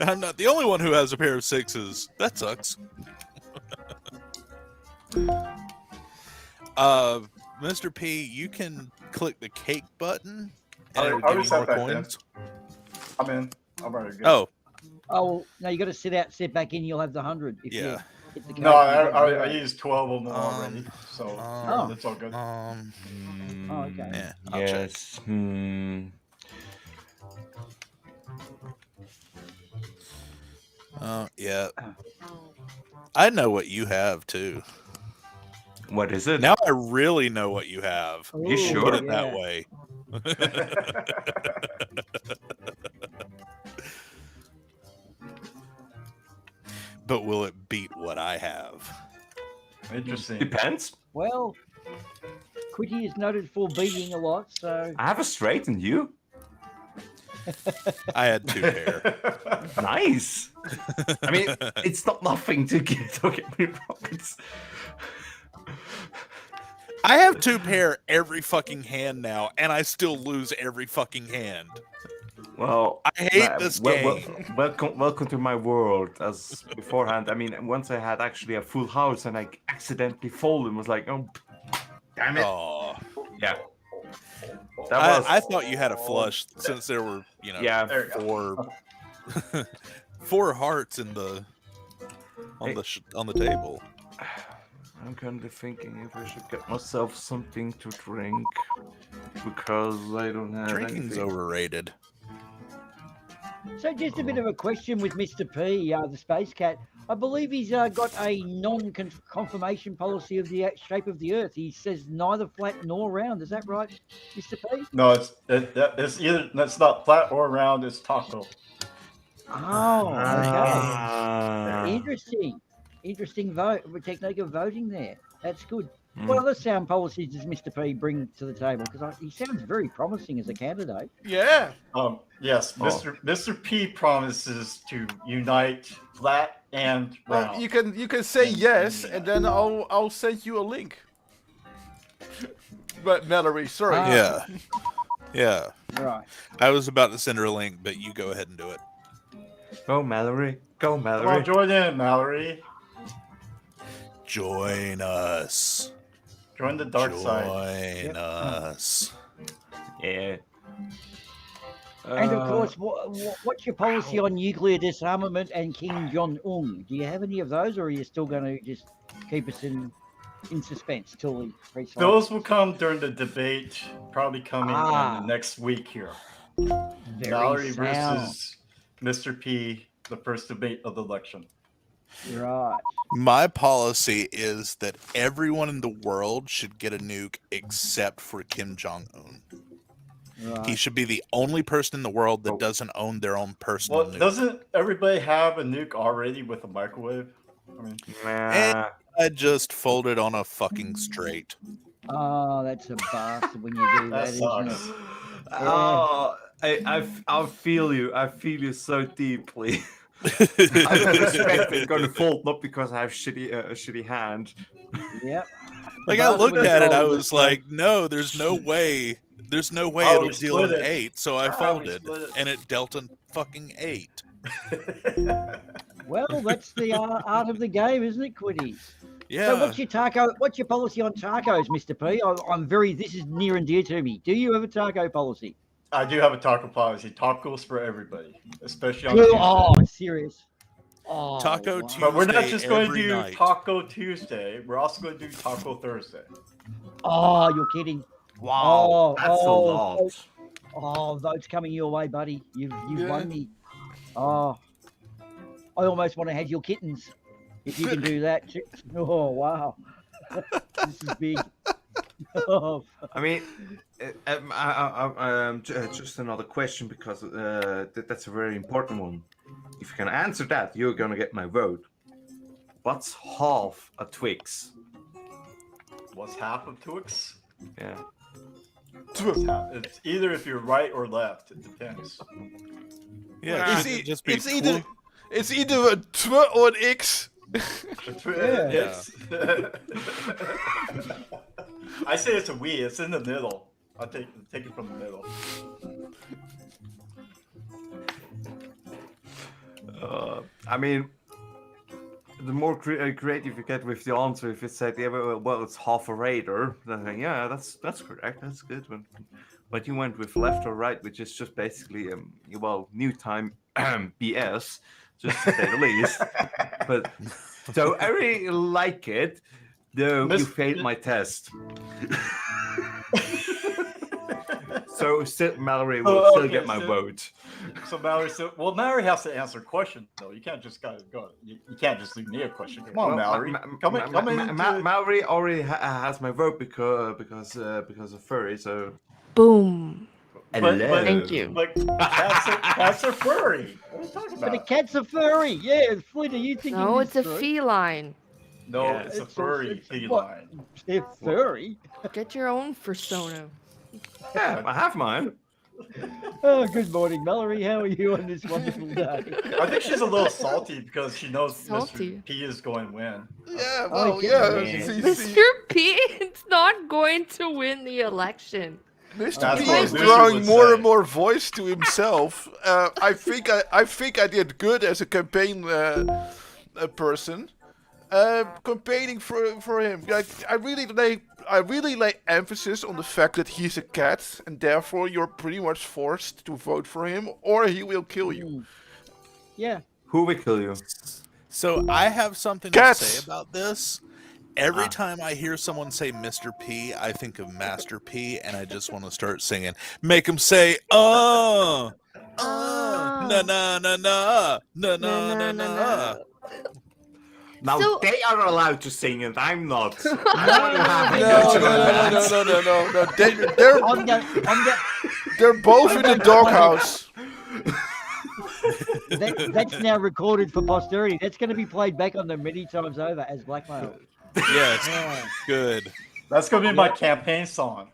I'm not the only one who has a pair of 6s. That sucks. Mr. P, you can click the cake button and I it'll already give you said more that, Dan. coins. I'm in. I'm ready to go. Oh, Oh, well, no, you got to sit back in. You'll have the 100. If you yeah. hit the No, code, I, you got I, zero. I used 12 of them already, so um, it's all good. Oh, okay. Yeah, I'll check. Yes. Yeah. I know what you have too. What is it? Now I really know what you have. You Ooh, sure? Put it yeah. that way. But will it beat what I have? Interesting. Depends. Well, Quitty is noted for beating a lot, so I have a straight and you. I had 2 pair. Nice. I mean, it's not nothing to get. Don't get me wrong. It's... I have 2 pair every fucking hand now, and I still lose every fucking hand. Well, I hate this game. Welcome to my world. As beforehand, I mean, once I had actually a full house and I accidentally folded, and was like, oh, damn it. Oh, Yeah. That was. I thought you had a flush since there were, you know, Yeah. There you go. 4 hearts in the on the table. I'm kind of thinking if I should get myself something to drink because I don't have Drinking's anything. overrated. So just a bit of a question with Mr. P, the Space Cat. I believe he's got a non-confirmation policy of the shape of the Earth. He says neither flat nor round. Is that right, Mr. P? No, it's either that's not flat or round. It's taco. Oh, okay. Ah. Interesting technique of voting there. That's good. Mm. What other sound policies does Mr. P bring to the table? Because he sounds very promising as a candidate. Yeah. Yes, Mr. P promises to unite flat and round. Well, you can say yes, and then I'll send you a link. But Mallory, sorry. Ah. Yeah. Right. I was about to send her a link, but you go ahead and do it. Go, Mallory. Go, Come Mallory. on, join in, Mallory. Join us. Join the dark side. Join us. Yeah. And of course, what's your policy on nuclear disarmament and Kim Jong Un? Do you have any of those, or are you still going to just keep us in suspense till the free Those will come during the debate, probably coming in the next week here. Mallory versus Mr. P, the first debate of the election. Right. My policy is that everyone in the world should get a nuke except for Kim Jong-un. Right. He should be the only person in the world that doesn't own their own personal Well, nuke. doesn't everybody have a nuke already with a microwave? I mean, Nah. I just folded on a fucking straight. Oh, that's a bastard when you do that, that isn't sucks. it? Oh, I feel you. I feel you so deeply. I respect it's going to fold, not because I have a shitty hand. Yep. Like I looked at it, I was like, no, there's no way. There's no way Oh, it'll we deal split an it. 8, so I Ah, we folded, split it. and it dealt a fucking 8. Well, that's the art of the game, isn't it, Quiddy? Yeah. So what's your policy on tacos, Mr. P? I'm very, this is near and dear to me. Do you have a taco policy? I do have a taco policy. Tacos for everybody, especially on Cool. Tuesday. Oh, serious. Oh, Taco wow. Tuesday. But we're not just going to every do night. Taco Tuesday. We're also going to do Taco Thursday. Oh, you're kidding. Wow, Oh, that's a lot. Votes coming your way, buddy. You've won me. Oh, I almost want to have your kittens. If you can do that. Too. Oh, wow. This is big. Oh, I mean, just another question because that's a very important one. If you can answer that, you're gonna get my vote. What's half a Twix? What's half of Twix? Yeah. It's either if you're right or left. It depends. Yeah, It's, shouldn't it just be it's either a tw or an x. It's- I say it's a we. It's in the middle. I'll take it from the middle. I mean, the more creative you get with the answer, if it said, yeah, well, it's half a raider, then yeah, that's correct. That's good. But you went with left or right, which is just basically, new time BS, just to say the least. But so I really like it, though you failed my test. So Mallory will Oh, still okay, get my so- vote. So Mallory, Mallory has to answer a question though. You can't just go. You can't just leave me a question. Come on, Mallory. Come in. Mallory already has my vote because of furry. So Boom. But- Thank you. But cats are furry. What are you talking but a about? cat's a furry. Yeah, Flitter, you think No, it's a feline. No, Yeah. it's a It's a- furry it's- feline. They're furry. Get your own persona. yeah, I have mine. Oh, good morning, Mallory. How are you on this wonderful day? I think she's a little salty because she knows Salty. Mr. P is going to win. Yeah, Oh, well, yeah. yeah. Mr. P is not going to win the election. Mr. That's P what is Lucy drawing would more say. and more voice to himself. I think I did good as a campaign person. Campaigning for him. Like I really lay emphasis on the fact that he's a cat, and therefore you're pretty much forced to vote for him, or he will kill you. Yeah. Who will kill you? So I have something Cats. to say about this. Every time I hear someone say Mr. P, I think of Master P, and I just want to start singing. Make him say, na na na na na na na na. Now So- they are allowed to sing and I'm not. No, no. They're both in the doghouse. That's now recorded for posterity. That's going to be played back on them many times over as blackmail. Yes, Yeah. good. That's gonna be my campaign song.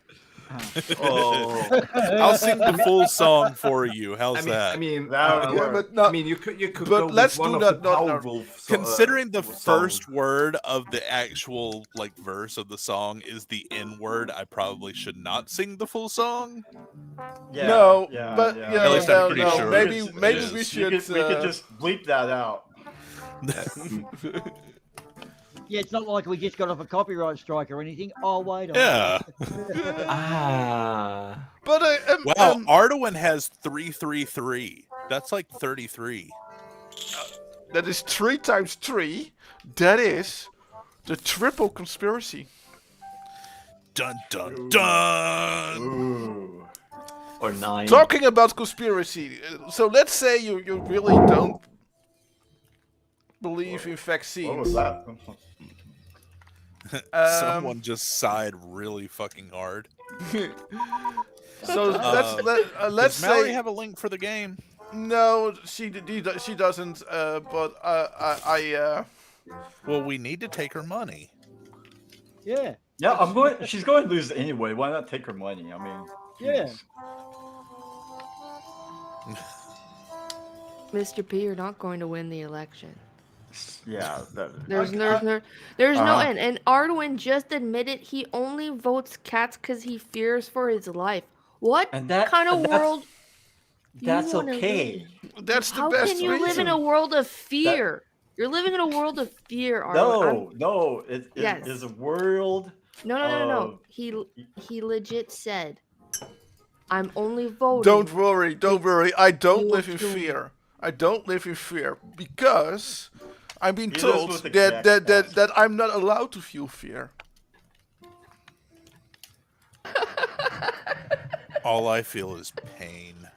Oh. I'll sing the full song for you. How's that? I mean, That would Yeah, work. but no. I mean, you could but go let's with one do of that the not- Powerwolf Considering the song. first word of the actual like verse of the song is the N word, I probably should not sing the full song. Yeah, No, yeah, but yeah. you At know, least I'm no, pretty no. sure Maybe it maybe is. we We should. could just bleep that out. Yeah, it's not like we just got off a copyright strike or anything. Oh, wait. Yeah. Ah. But Wow, Arduin has 333. That's like 33. that is 3 times 3. That is the triple conspiracy. Dun dun dun. Ooh. Or 9. Talking about conspiracy, so let's say you really don't believe in What was vaccines. that? Someone just sighed really fucking hard. So let's Does Mallory say have a link for the game? no, she doesn't. But I Well, we need to take her money. Yeah. Yeah, she's going to lose anyway. Why not take her money? I mean, Yeah. geez. Mr. P, you're not going to win the election. Yeah. There's no Uh-huh. end. And Arduin just admitted he only votes cats because he fears for his life. What And that kind of and that's- world? do you That's wanna okay. that's the How best can you reason. live in a world of fear? You're living in a world of fear, Arduin. No, it Yes. is a world. No. Oh. He legit said, "I'm only voting." Don't worry. I don't You live in will kill me. fear. I don't live in fear because I'm being He lives told with the that cats. that I'm not allowed to feel fear. All I feel is pain.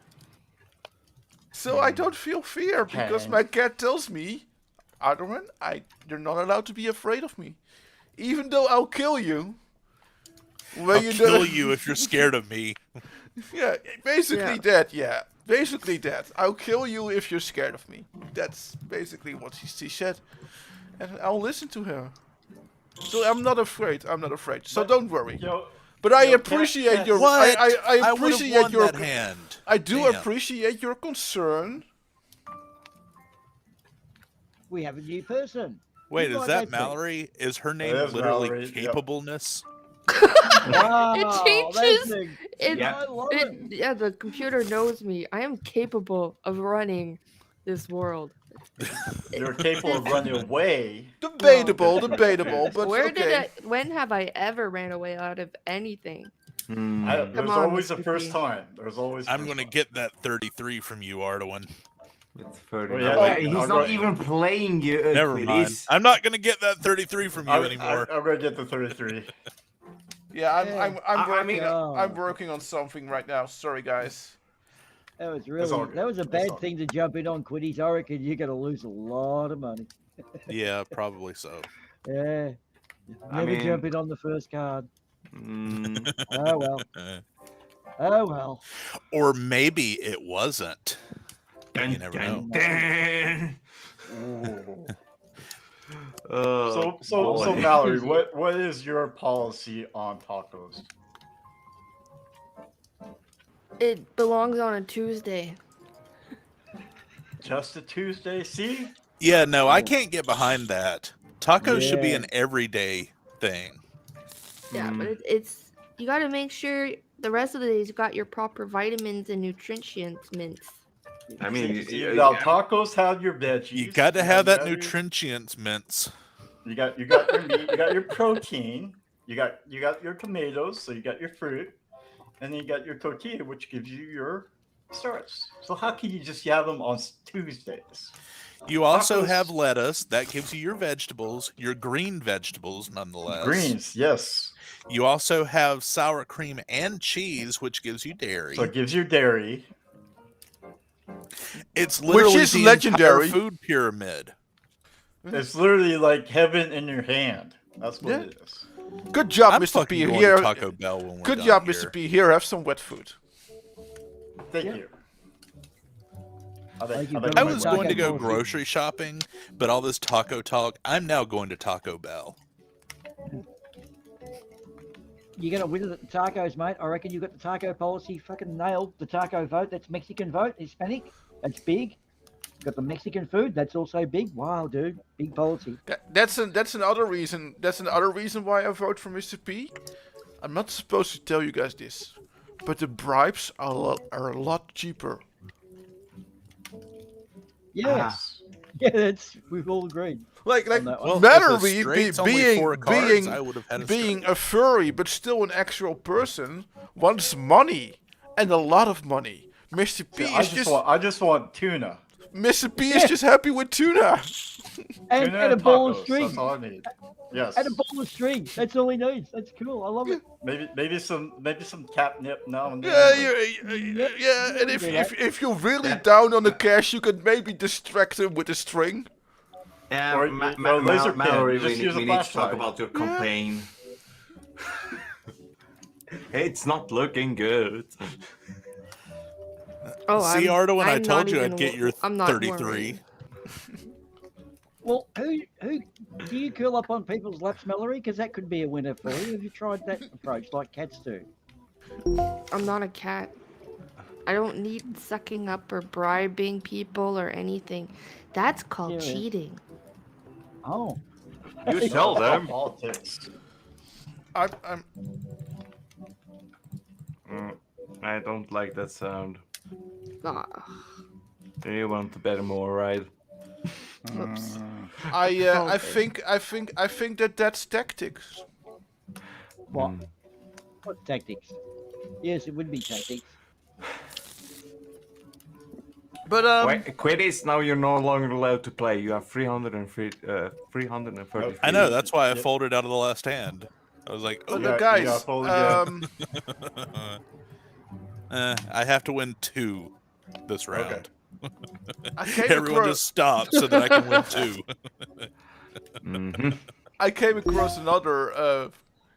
So I don't feel fear because Okay. my cat tells me, Arduin, you're not allowed to be afraid of me, even though I'll kill you. When I'll you kill do- you if you're scared of me. Yeah, basically Yeah. that. Yeah, basically that. I'll kill you if you're scared of me. That's basically what she said, and I'll listen to her. So I'm not afraid. So But- don't worry. You know, But I Yo, appreciate cat- your. What? I would've appreciate won your. that hand. I do Damn. appreciate your concern. We have a new person. Wait, Who is might that be? Mallory? Is her name is literally Mallory, yeah. capableness? Wow, changes. that's It, Yeah. I love it. yeah, the computer knows me. I am capable of running this world. you're capable of running away. Debatable, but Where okay. when have I ever ran away out of anything? There's on, always a Mr. first P. time. There's always. I'm first gonna time. get that 33 from you, Arduin. It's 30. Oh, yeah, Oh, like, he's I'll not go- even playing you. Never mind. I'm not gonna get that 33 from you anymore. I'm gonna get the 33. Yeah, I'm I working. mean- I'm working on something right now. Sorry, guys. That was all really good. that was a It's bad all thing to jump in on, Quiddies. I reckon you're gonna lose a lot of money. Yeah, probably so. Yeah. I Never mean- jump in on the first card. Mm, Oh well. Uh, Oh well. or maybe it wasn't. dun, You never dun, know. dun. Oh, So boy. Mallory, what is your policy on tacos? It belongs on a Tuesday. Just a Tuesday? See? Yeah, no, I can't get behind that. Tacos should be Yeah. an everyday thing. Yeah, Hmm. but it's you got to make sure the rest of the days you got your proper vitamins and nutrients. I mean, Now tacos have your veggies. You got to have that got your- nutrients mints. You got your meat. You got your protein. You got your tomatoes. So you got your fruit, and then you got your tortilla, which gives you your starch. So how can you just have them on Tuesdays? You also Tacos- have lettuce. That gives you your vegetables, your green vegetables, nonetheless. Greens, yes. You also have sour cream and cheese, which gives you dairy. So it gives you dairy. It's literally is the legendary. entire food pyramid. It's literally like heaven in your hand. That's what Yeah. it is. Good job, I'm Mr. fucking P. going Here. to Taco Bell when we're Good done job, here. Mr. P. Here, have some wet food. Thank Yeah. you. Thank you I very was much. going to go Taco Bell. grocery shopping, but all this taco talk, I'm now going to Taco Bell. You're going to win the tacos, mate. I reckon you got the taco policy fucking nailed. The taco vote, that's Mexican vote, Hispanic. That's big. Got the Mexican food, that's also big. Wow, dude. Big policy. That's another reason. That's another reason why I vote for Mr. P. I'm not supposed to tell you guys this, but the bribes are a lot cheaper. Yeah. Yeah, that's we've all agreed. Like On that one. Well, matter if a straight's only being 4 cards, I being would have had a being straight. a furry, but still an actual person, wants money and a lot of money. Mr. P Yeah, is I just want tuna. Mr. P is just happy with tuna. And, Tuna and a ball of tacos, string. That's all I need. Yes. And a ball of string. That's all he needs. That's cool. I love it. Maybe some catnip now and then. Yeah. And if you're really down on the cash, you could maybe distract him with a string. Yeah, Or laser pen. Mallory, Just use a we need to talk flashlight. about your campaign. It's not looking good. Oh, See, Ardo, when I I'm told not you I'd even get your I'm not 33. worried. Well, who do you curl up on people's laps, Mallory? Because that could be a winner for you. Have you tried that approach like cats do? I'm not a cat. I don't need sucking up or bribing people or anything. That's called Yeah. cheating. Oh. You tell them. Politics. I'm I don't like that sound. Ah, You want to bet more, right? whoops. I think that's tactics. What? What tactics? Yes, it would be tactics. But Quidditch, now you're no longer allowed to play. You have 330. I know, that's why I Yep. folded out of the last hand. I was like, oh, Yeah. you guys, got folded, yeah. I have to win 2 this round. I came Everyone across just stop so that I can win 2. Mm-hmm. I came across another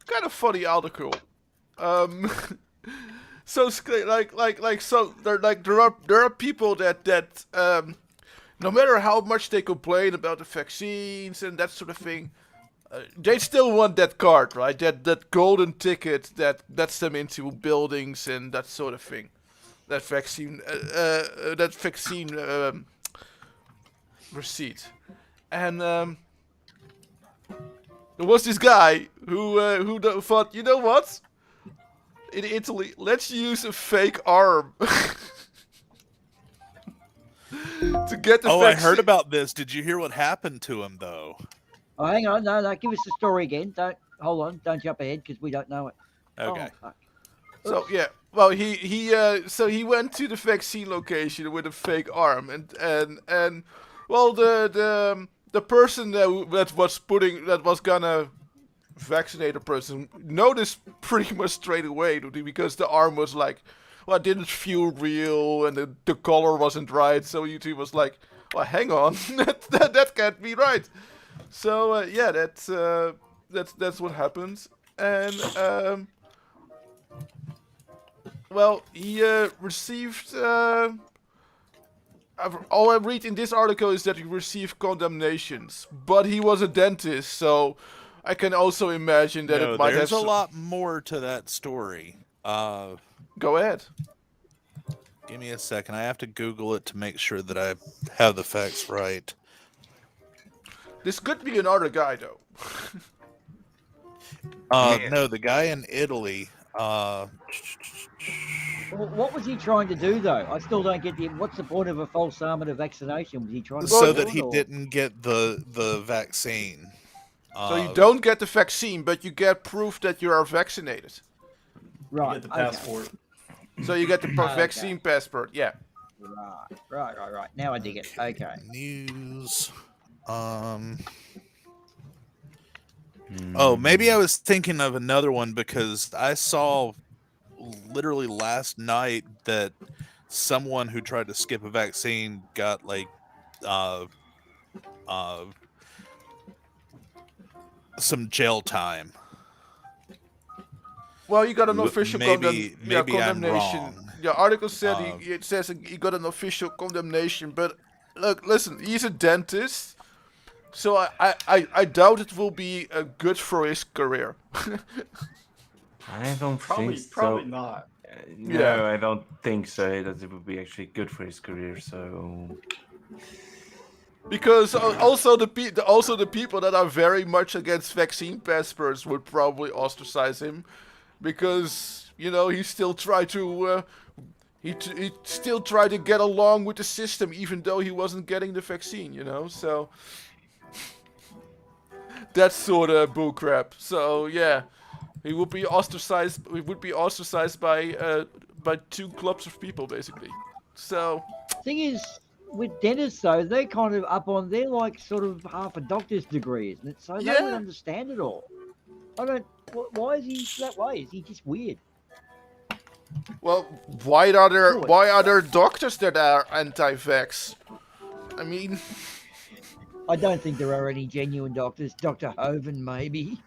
kind of funny article. So there are people that no matter how much they complain about the vaccines and that sort of thing, they still want that card, right? That golden ticket that lets them into buildings and that sort of thing. That vaccine receipt. And there was this guy who thought, you know what? In Italy, let's use a fake arm to get the Oh, I vaccine. heard about this. Did you hear what happened to him, though? Oh, hang on. No, give us the story again. Hold on. Don't jump ahead because we don't know it. Okay. Oh, fuck. So yeah, well he went to the vaccine location with a fake arm and well the person that was gonna vaccinate a person noticed pretty much straight away because the arm was like, well, it didn't feel real and the color wasn't right, so he was like, well, hang on, that can't be right. So yeah, that's what happened. And well, he received. All I read in this article is that he received condemnations, but he was a dentist, so I can also imagine that No, it might there's have. a lot more to that story. Go ahead. Give me a second. I have to Google it to make sure that I have the facts right. This could be another guy, though. No, the guy in Italy. Well, what was he trying to do, though? I still don't get what's the point of a false arm and a vaccination? Was he trying to So do that it, he or- didn't get the vaccine. So you don't get the vaccine, but you get proof that you are vaccinated. You Right. get the okay. passport. So you get the Okay. vaccine passport. Yeah. Right. Now I dig it. Okay. News. Oh, maybe I was thinking of another one because I saw literally last night that someone who tried to skip a vaccine got like some jail time. Well, you got an M- official maybe I'm condemnation. wrong. Yeah, article said Um, it says he got an official condemnation. But look, listen, he's a dentist, so I doubt it will be good for his career. I don't Probably think probably so. not. No, Yeah. I don't think so. That it would be actually good for his career. So Because also the people that are very much against vaccine passports would probably ostracize him, because he still tried to he still tried to get along with the system even though he wasn't getting the vaccine. So that's sort of bullcrap. So yeah, he would be ostracized. He would be ostracized by two clubs of people basically. So. Thing is, with dentists though, they're kind of up on. They're like sort of half a doctor's degree, isn't it? So they Yeah. would understand it all. I don't. Why is he that way? Is he just weird? Well, why are there doctors that are anti-vax? I mean, I don't think there are any genuine doctors. Dr. Hoven, maybe.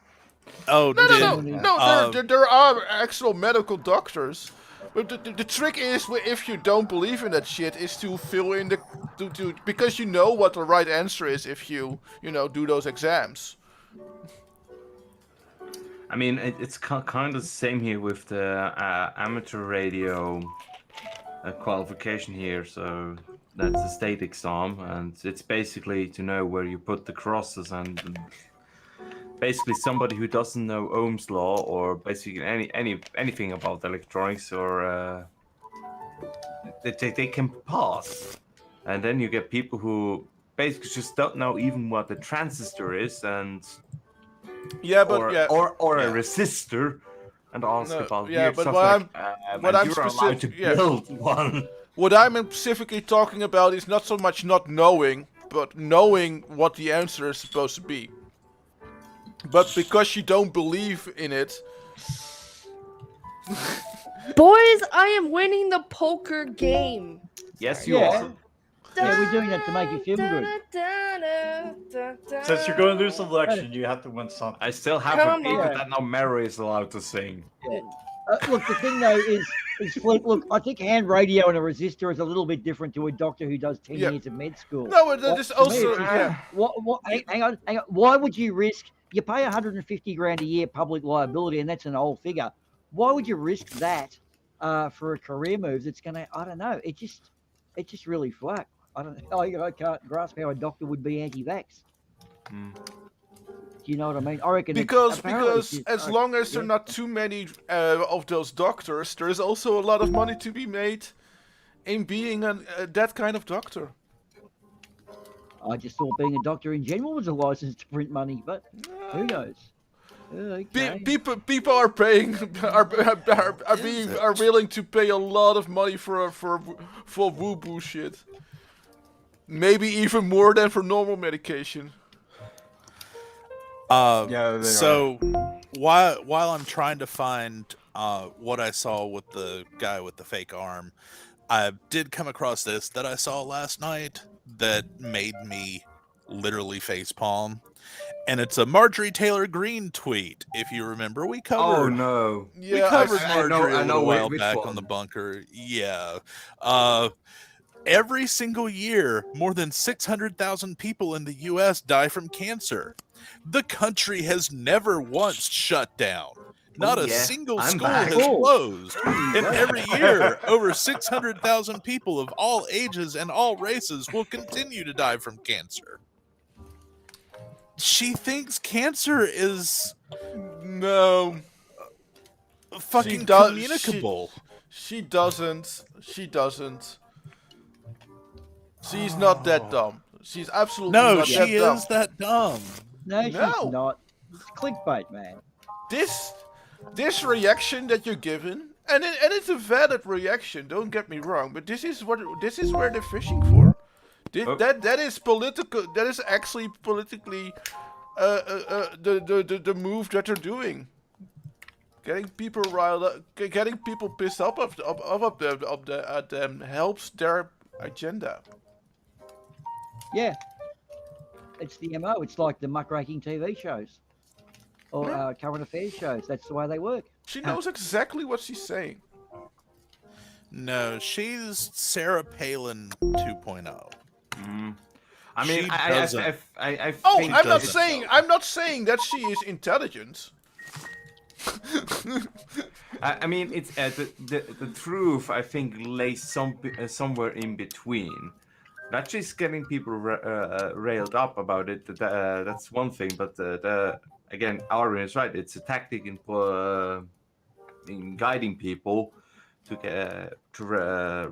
Oh, no, did there are actual medical doctors. But the trick is, if you don't believe in that shit, is to fill in because you know what the right answer is if you do those exams. I mean, it's kind of the same here with the amateur radio qualification here. So that's a state exam, and it's basically to know where you put the crosses, and basically somebody who doesn't know Ohm's law or basically anything about electronics or they can pass, and then you get people who basically just don't know even what a transistor is, and Yeah, but or yeah. a resistor, and ask No, about yeah, weird but stuff what like what and I'm you're allowed to specific- yeah. build one. What I'm specifically talking about is not so much not knowing, but knowing what the answer is supposed to be. But because you don't believe in it, Boys, I am winning the poker game. Yes, you Yeah. are. Yeah, we're doing that to make you feel good. Since you're going to lose election, you have to win something. I still have Come a paper on. that now Mary is allowed to sing. Look, the thing though is Flint. Look, I think hand radio and a resistor is a little bit different to a doctor who does 10 Yeah. years of med school. no, that is To me, also it's- yeah. What? Hang on. Why would you risk? You pay 150 grand a year public liability, and that's an old figure. Why would you risk that for a career move that's going to? I don't know. It's just really flat. I don't. I can't grasp how a doctor would be anti-vax. Hmm. Do you know what I mean? I reckon Because apparently it's just- as long as there are yeah. not too many of those doctors, there is also a lot of money to be made in being that kind of doctor. I just thought being a doctor in general was a license to print money, but who knows? Okay. People are paying are willing to pay a lot of money for woo boo shit. Maybe even more than for normal medication. Yeah, they So while I'm trying to find what I saw with the guy with the fake arm, I did come across this that I saw last night that made me literally facepalm. And it's a Marjorie Taylor Greene tweet. If you remember, we covered Oh no! Yeah, we covered I know- Marjorie I know a while which back one. on the bunker. Yeah. Every single year, more than 600,000 people in the U.S. die from cancer. The country has never once shut down. Not a yeah, single I'm school back. has Cool. closed. And every year, over 600,000 people of all ages and all races will continue to die from cancer. She thinks cancer is No, fucking does- communicable. she doesn't. She doesn't. She's not that dumb. She's absolutely No, not she that dumb. is that dumb. No, she's No. not. It's clickbait, man. This reaction that you're given, and it's a valid reaction. Don't get me wrong, but this is where they're fishing for. Oh. That is political. That is actually politically the move that they're doing. Getting people riled up, getting people pissed off at them helps their agenda. Yeah. It's the MO. It's like the muckraking TV shows. or current affairs shows. That's the way they work. She knows exactly what she's saying. No, she's Sarah Palin 2.0. I mean, She I doesn't. Oh, think I'm not doesn't saying. I'm not saying that she is intelligent. I mean, it's the truth. I think lays somewhere in between. Not just getting people railed up about it. That's one thing, but again, Arvin is right. It's a tactic in guiding people to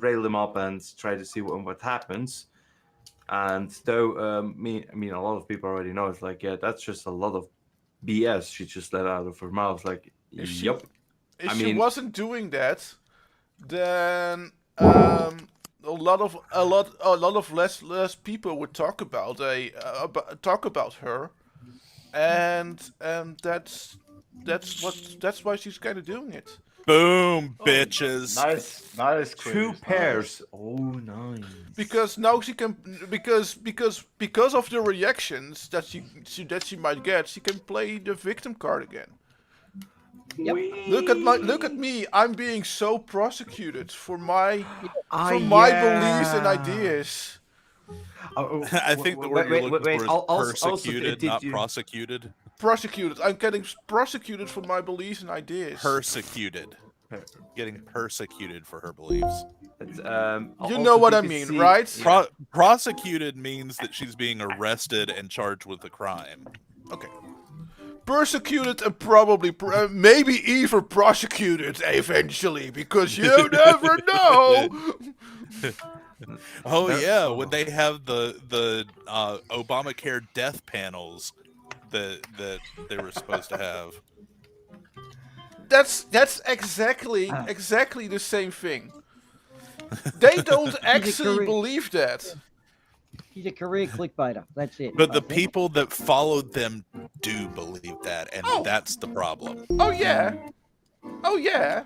rail them up and try to see what happens. And though I mean, a lot of people already know it's like, yeah, that's just a lot of BS she just let out of her mouth. Like, If she- yep. If I she mean- wasn't doing that, then a lot of less people would talk about her, and that's why she's kind of doing it. Boom, bitches. Nice. Two quiz. pairs. Oh, nice. Because now she can because of the reactions that she might get, she can play the victim card again. Yep. Look at me. I'm being so prosecuted for my beliefs and ideas. I think the word you're looking for is persecuted, not prosecuted. Prosecuted. I'm getting prosecuted for my beliefs and ideas. Persecuted. Getting persecuted for her beliefs. You know what I mean, right? Prosecuted means that she's being arrested and charged with a crime. Okay. Persecuted and probably, maybe even prosecuted eventually, because you never know. Oh yeah, when they have the Obamacare death panels that they were supposed to have. That's exactly the same thing. They don't actually believe that. He's a career clickbaiter. That's it. But the I think. people that followed them do believe that, and that's the problem. Oh yeah. Oh yeah.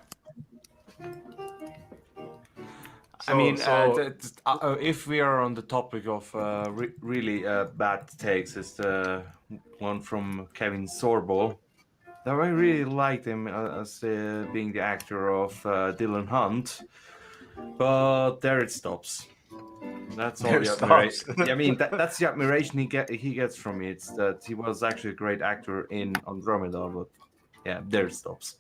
I mean, So- if we are on the topic of really bad takes, is the one from Kevin Sorbo. Now, I really liked him as being the actor of Dylan Hunt, but there it stops. That's all There the it admiration. stops. I mean, that's the admiration he gets from me. It's that he was actually a great actor in Andromeda, but yeah, there it stops.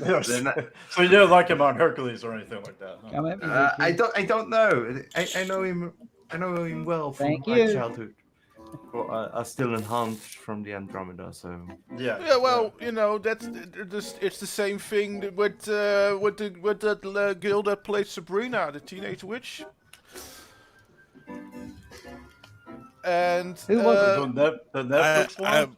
Yes. Then So you didn't like him on Hercules or anything like that? Huh? Come at me, I Vicky. don't know. I know him. I know him well from Thank my you. childhood. Well, still in Hunt from the Andromeda, so Yeah. Yeah, well, you know, it's the same thing with that girl that played Sabrina, the teenage witch. And Who was The Netflix I- one?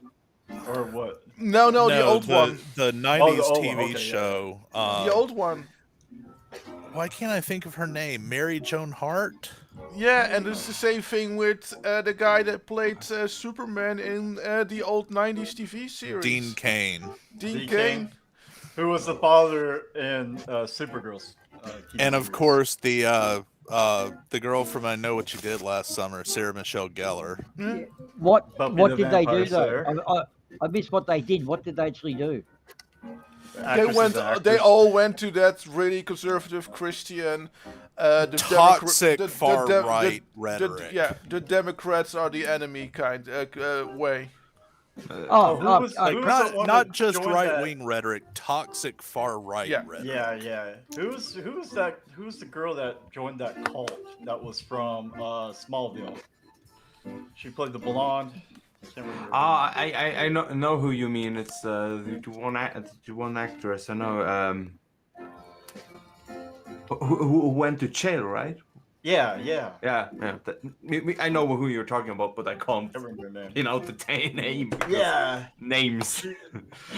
Or what? no, the old one, The 90s Oh, TV okay, yeah. show. the old one. Why can't I think of her name? Mary Joan Hart? Yeah, and it's the same thing with the guy that played Superman in the old '90s TV series. Dean Cain. Dean Dean Cain. Cain. Who was the father in Supergirl's? TV And of series. course, the girl from I Know What You Did Last Summer, Sarah Michelle Gellar. What Buffy what the did they Vampire do though? Slayer. I missed what they did. What did they actually do? Actresses and They actors. all went to that really conservative Christian, Toxic the far-right rhetoric. the Democrats are the enemy kind way. Oh, who was- oh, who was Not, the one not that just joined right that- wing rhetoric, toxic far right Yeah. rhetoric. Yeah. Who's that? Who's the girl that joined that cult? That was from Smallville. She played the blonde. Can't remember. I know who you mean. It's the one actress. I know. Who went to jail, right? Yeah. Yeah. I know who you're talking about, but I can't. I remember her name. You know the name. because Yeah, Names.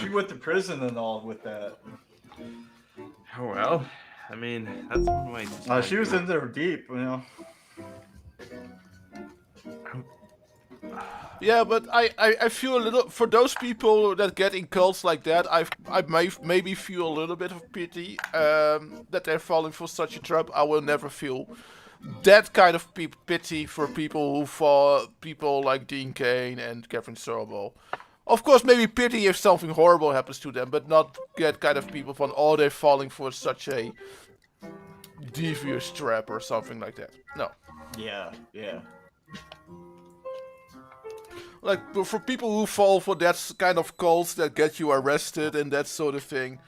she went to prison and all with that. Oh well. I mean, that's one way. To She was in there deep, you know. Yeah, but I feel a little for those people that get in cults like that. I maybe feel a little bit of pity that they're falling for such a trap. I will never feel that kind of pity for people who fall, people like Dean Cain and Kevin Sorbo. Of course, maybe pity if something horrible happens to them, but not get kind of people from, oh, they're falling for such a devious trap or something like that. No. Yeah, yeah. Like, for people who fall for that kind of cults that get you arrested and that sort of thing,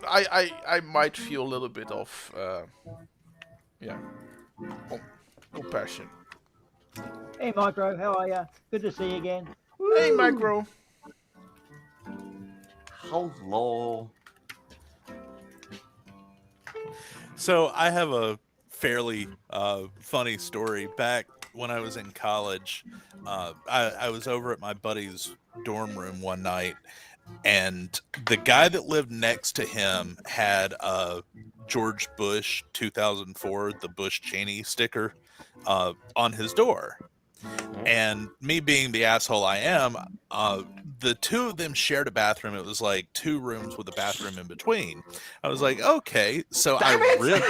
I might feel a little bit of, compassion. Hey, Micro, how are you? Good to see you again. Hey, Micro. Hello. So I have a fairly funny story. Back when I was in college, I was over at my buddy's dorm room one night, and the guy that lived next to him had a George Bush 2004, the Bush Cheney sticker on his door. And me being the asshole I am, the two of them shared a bathroom. It was like 2 rooms with a bathroom in between. I was like, okay, so I ripped.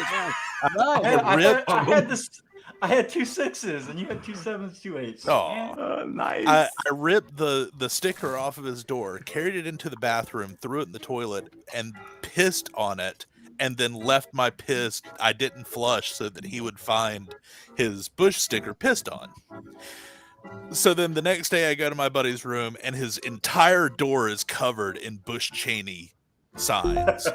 I had 2 6s and you had 2 7s, 2 8s. Oh, Nice. I ripped the sticker off of his door, carried it into the bathroom, threw it in the toilet, and pissed on it. And then left my piss I didn't flush so that he would find his Bush sticker pissed on. So then the next day I go to my buddy's room and his entire door is covered in Bush Cheney signs.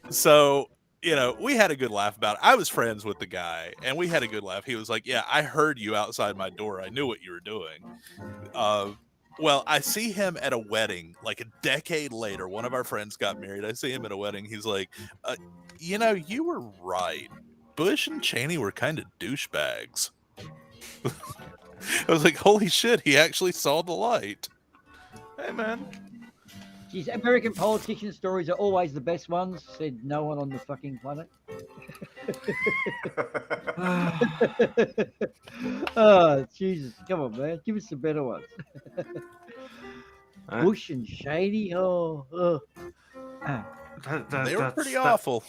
So, you know, we had a good laugh about it. I was friends with the guy and we had a good laugh. He was like, yeah, I heard you outside my door. I knew what you were doing. Well, I see him at a wedding like a decade later. One of our friends got married. I see him at a wedding. He's like, you know, you were right. Bush and Cheney were kind of douchebags. I was like, holy shit, he actually saw the light. Hey, man. Geez, American politician stories are always the best ones, said no one on the fucking planet. Oh, Jesus. Come on, man. Give us some better ones. Bush and Shady. Oh. They were pretty awful.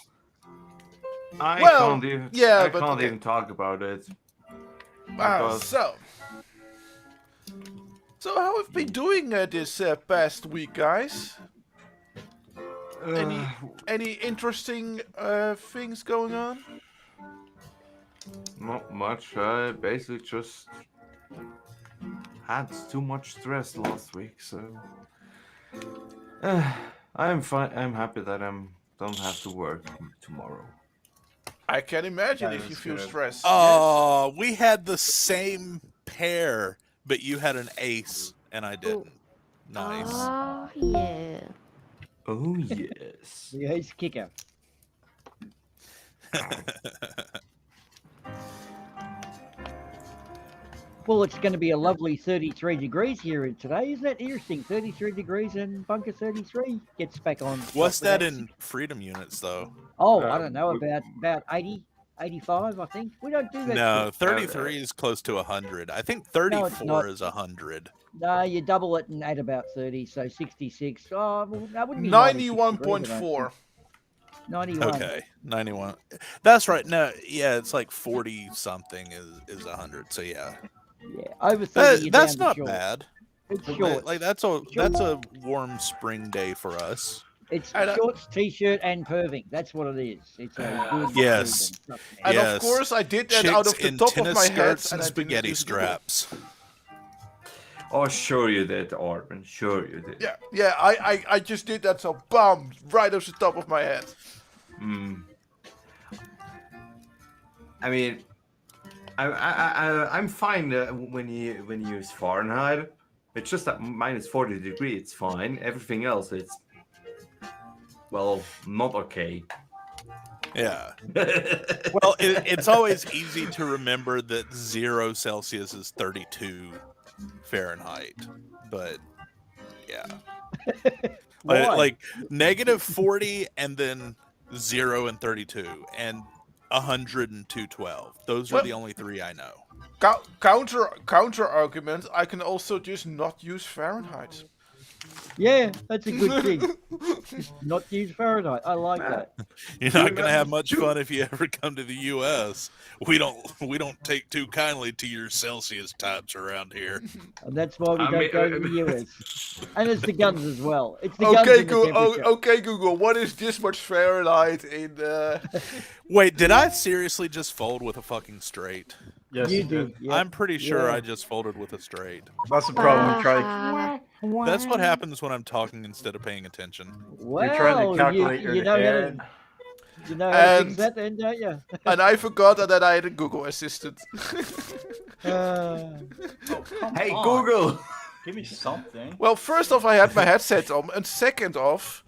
I Well, can't even. yeah, I but can't okay. even talk about it. Wow, Because- so how have you been doing this past week, guys? Any interesting things going on? Not much. I basically just had too much stress last week, so I'm fine. I'm happy that don't have to work tomorrow. I can imagine That if you is feel good. stressed. Oh, we had the same pair, but you had an ace and I didn't. Nice. Oh, yeah. Oh yes. The ace kicker. Well, it's going to be a lovely 33 degrees here today. Isn't that interesting? 33 degrees and Bunker 33 gets back on. What's top of that in freedom units, though? Oh, I don't know, about 80, 85, I think. We don't do that. No, shit. 33 is close to 100. I think No, it's 34 not. is 100. No, you double it and add about 30, so 66. Oh, well, that wouldn't be 96 degrees, I don't 91.4. think. 91. Okay, 91. That's right. No, yeah, it's like 40 something is 100. So yeah, Yeah, over 30. you're that's down to not short. bad. It's Like, short. like that's a warm spring day for us. It's And, shorts, t-shirt, and perving. That's what it is. It's a good Yes. perving, trust me. And Yes. of course, I did that Chicks out of the in top of tennis my head. skirts And and I didn't spaghetti use Google. straps. Oh, sure you did, Arvin. Sure you did. Yeah, I just did that, so bam, right off the top of my head. I mean, I'm fine when you use Fahrenheit. It's just that minus 40 degrees. It's fine. Everything else, it's not okay. Yeah. Well, it's always easy to remember that 0 Celsius is 32 Fahrenheit, but yeah, Why? like negative 40 and then 0 and 32 and 100 and 212. Those are Well- the only 3 I know. Counter argument, I can also just not use Fahrenheit. Yeah, that's a good thing. Not use Fahrenheit. I like that. You're not gonna have much fun if you ever come to the U.S. We don't take too kindly to your Celsius types around here. And that's why we I don't mean, go to the US. And it's the guns as well. It's the guns Okay, and the Google. temperature. Okay, Google. What is this much Fahrenheit in? Wait, did I seriously just fold with a fucking straight? Yes, You you did. did. Yeah. I'm pretty sure Yeah. I just folded with a straight. That's the problem. Try. That's what happens when I'm talking instead of paying attention. Well, You're trying to calculate you your know head. you know how to And- fix that then, don't you? And I forgot that I had a Google Assistant. Hey, on. Google! Give me something. Well, first off, I had my headset on, and second off,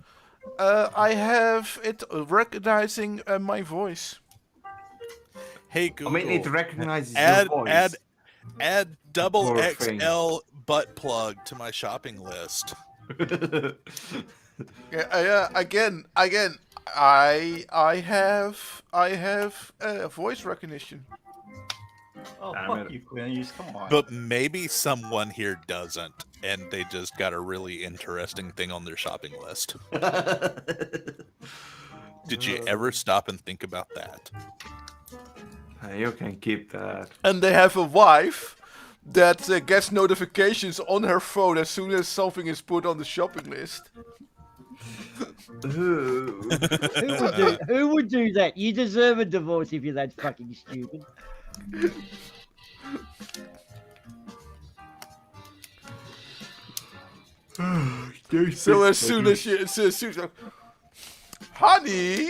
I have it recognizing my voice. Hey I Google, mean, it recognizes add your voice. add double Poor thing. XL butt plug to my shopping list. Yeah, again, I have voice recognition. Oh, Damn fuck it. you, Quinnies. Come on. But maybe someone here doesn't, and they just got a really interesting thing on their shopping list. Did you ever stop and think about that? You can keep that. And they have a wife that gets notifications on her phone as soon as something is put on the shopping list. Ooh. Who would do that? You deserve a divorce if you're that fucking stupid. So as soon as honey,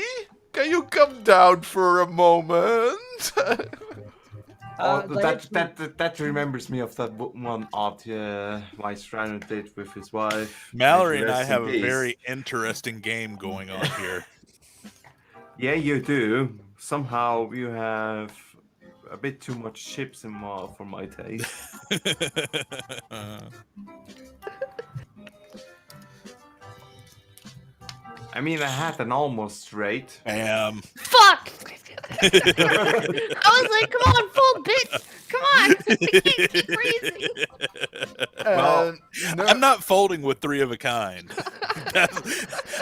can you come down for a moment? Oh, they that remembers me of that one art my Strano did with his wife. Mallory May and she I rest have in a peace. very interesting game going on here. Yeah, you do. Somehow you have a bit too much chips involved for my taste. I mean, I had an almost straight. Fuck! I was like, come on, full bitch! Come on! I can't keep freezing. Well, No, I'm not folding with 3 of a kind.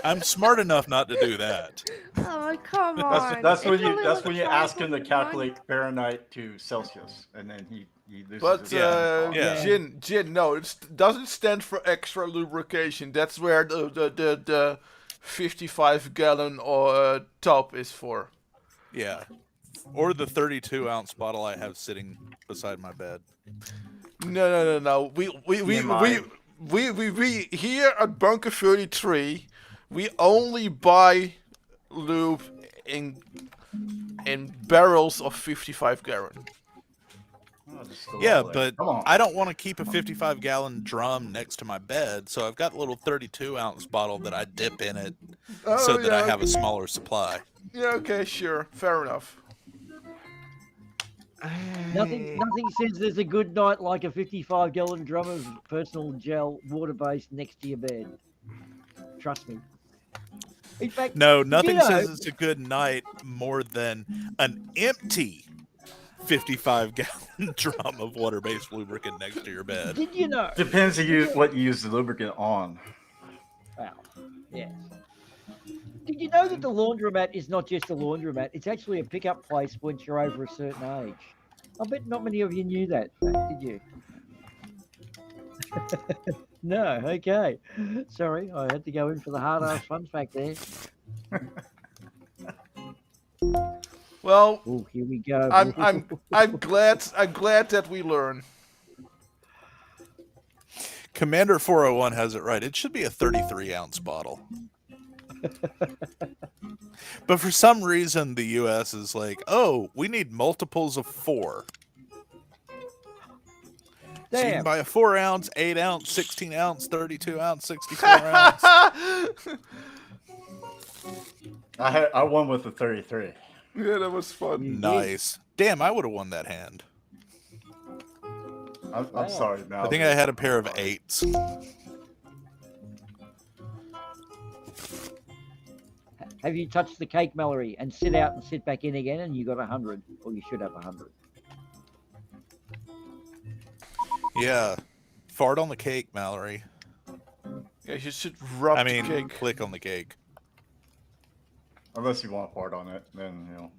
I'm smart enough not to do that. Oh, come on. That's when It's you only that's like when you five ask him to of calculate Fahrenheit to Celsius, and then he loses but his Yeah. gin, no, it doesn't stand for extra lubrication. That's where the 55-gallon tub is for. Yeah. Or the 32-ounce bottle I have sitting beside my bed. No. We here at Bunker 33, we only buy lube in barrels of 55-gallon. Oh, just go Yeah, all the way. but Come on. I don't want to keep a 55-gallon drum next to my bed, so I've got a little 32-ounce bottle that I dip in it so that I have a smaller supply. Yeah, okay, sure, fair enough. Nothing says there's a good night like a 55-gallon drum of personal gel, water-based, next to your bed. Trust me. In fact, No, nothing know- says it's a good night more than an empty 55-gallon drum of water-based lubricant next to your bed. did you know? Depends on what you use the lubricant on. Well, yes. Did you know that the laundromat is not just a laundromat? It's actually a pickup place once you're over a certain age. I bet not many of you knew that, did you? No, okay. Sorry, I had to go in for the hard-ass fun fact there. Well, Oh, here we go. I'm glad that we learn. Commander 401 has it right. It should be a 33-ounce bottle. But for some reason, the U.S. is like, oh, we need multiples of 4. So you can Damn. buy a 4-ounce, 8-ounce, 16-ounce, 32-ounce, 64-ounce. I won with the 33. Yeah, that was fun. You did. Nice. Damn, I would have won that hand. I'm Wow. sorry, Mal. I think I had a pair of 8s. Have you touched the cake, Mallory, and sit out and sit back in again, and you got 100, or you should have 100. Yeah. Fart on the cake, Mallory. Yeah, you should rub I the mean, cake. click on the cake. Unless you want a part on it, then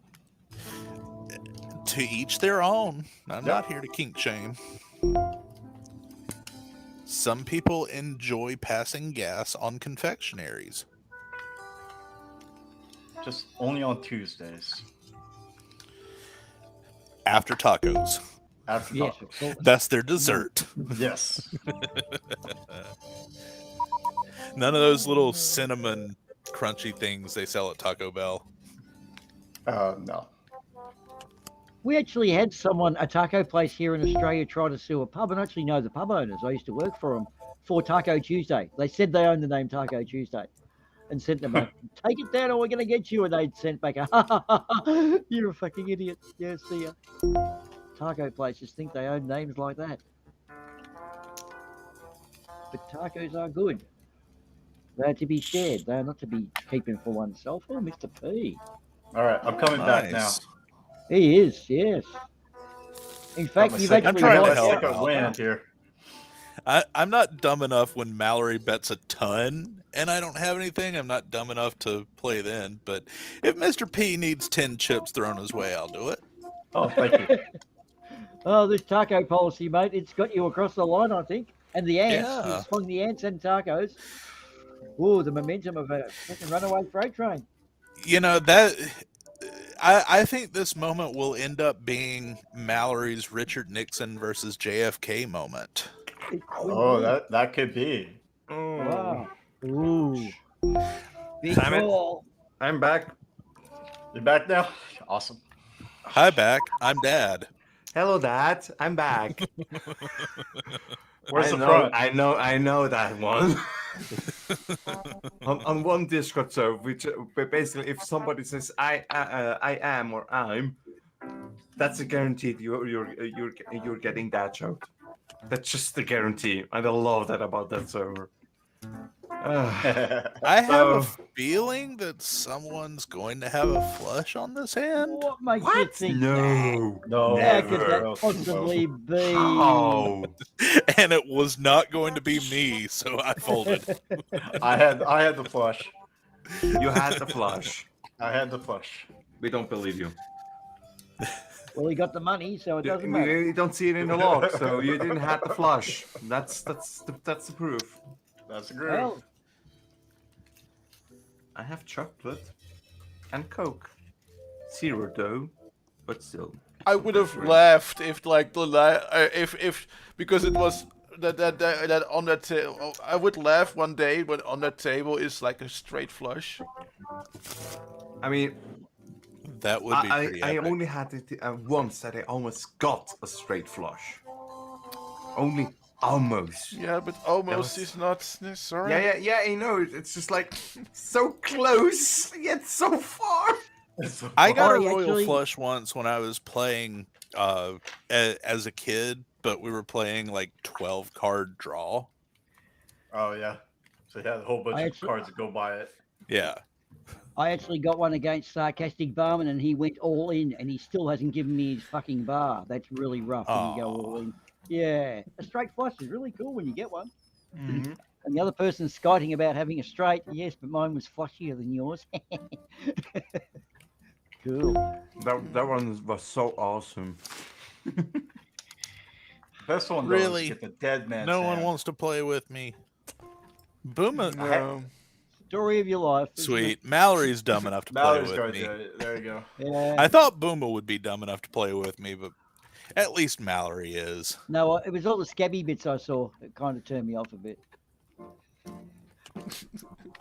To each their own. I'm Yep. not here to kink shame. Some people enjoy passing gas on confectionaries. just only on Tuesdays After tacos. after Yes, tacos. of course. That's their dessert. Yes. None of those little cinnamon crunchy things they sell at Taco Bell. No. We actually had someone, a taco place here in Australia, try to sue a pub, and I actually know the pub owners. I used to work for them for Taco Tuesday. They said they owned the name Taco Tuesday and sent them back, take it down or we're going to get you. And they'd sent back a, ha, ha, ha, ha, you're a fucking idiot. Yeah, see ya. Taco places think they own names like that. But tacos are good. They're to be shared. They're not to be keeping for oneself. Oh, Mr. P. All right, I'm coming back now. Nice. He is, yes. In fact, Got my you've second- actually trying to lost help out. second out. win here. I'm not dumb enough when Mallory bets a ton and I don't have anything. I'm not dumb enough to play then. But if Mr. P needs 10 chips thrown his way, I'll do it. Oh, thank you. Oh, this taco policy, mate, it's got you across the line, I think. And the ants, Yeah. you swung the ants and tacos. Ooh, the momentum of a fucking runaway freight train. You know, that I think this moment will end up being Mallory's Richard Nixon versus JFK moment. It could Oh, be. that could be. Wow. Ooh. Big Damn it. call. I'm back. You back now? Awesome. Hi, back. I'm Dad. Hello, Dad. I'm back. Where's I the know, front? I know that one. on one Discord server, which basically, if somebody says I am or I'm, that's a guaranteed you're getting that joke. That's just the guarantee, and I love that about that server. I have a So- feeling that someone's going to have a flush on this hand. What makes you think that? No. No. How could Never. that possibly be? Oh. And it was not going to be me, so I folded. I had the flush. You had the flush. I had the flush. We don't believe you. Well, he got the money, so it doesn't matter. We don't see it in the log, so you didn't have the flush. That's the proof. That's a groove. Well, I have chocolate and Coke. Zero dough, but still. I would have laughed if like if because it was that on that table. I would laugh one day when on that table is like a straight flush. I mean, That would be pretty I epic. only had it once that I almost got a straight flush. Only almost. Yeah, but almost was- is not necessary. Yeah, I know. It's just like so close yet so far. I got a Oh, royal actually- flush once when I was playing as a kid, but we were playing like 12 card draw. Oh yeah. So you had a whole bunch I of actually- cards to go by it. Yeah. I actually got one against Sarcastic Barman, and he went all in, and he still hasn't given me his fucking bar. That's really rough when you go all Aw. in. Yeah, a straight flush is really cool when you get one. Mhm. And the other person's skiting about having a straight. Yes, but mine was flushier than yours. Cool. That one was so awesome. Best one though, Really? is get the dead man's No one hand. wants to play with me. Booma. No. Story of your life. isn't it? Sweet. Mallory's dumb enough to play Mallory's with going me. to there you go. Yeah. I thought Booma would be dumb enough to play with me, but at least Mallory is. No, it was all the scabby bits I saw that kind of turned me off a bit.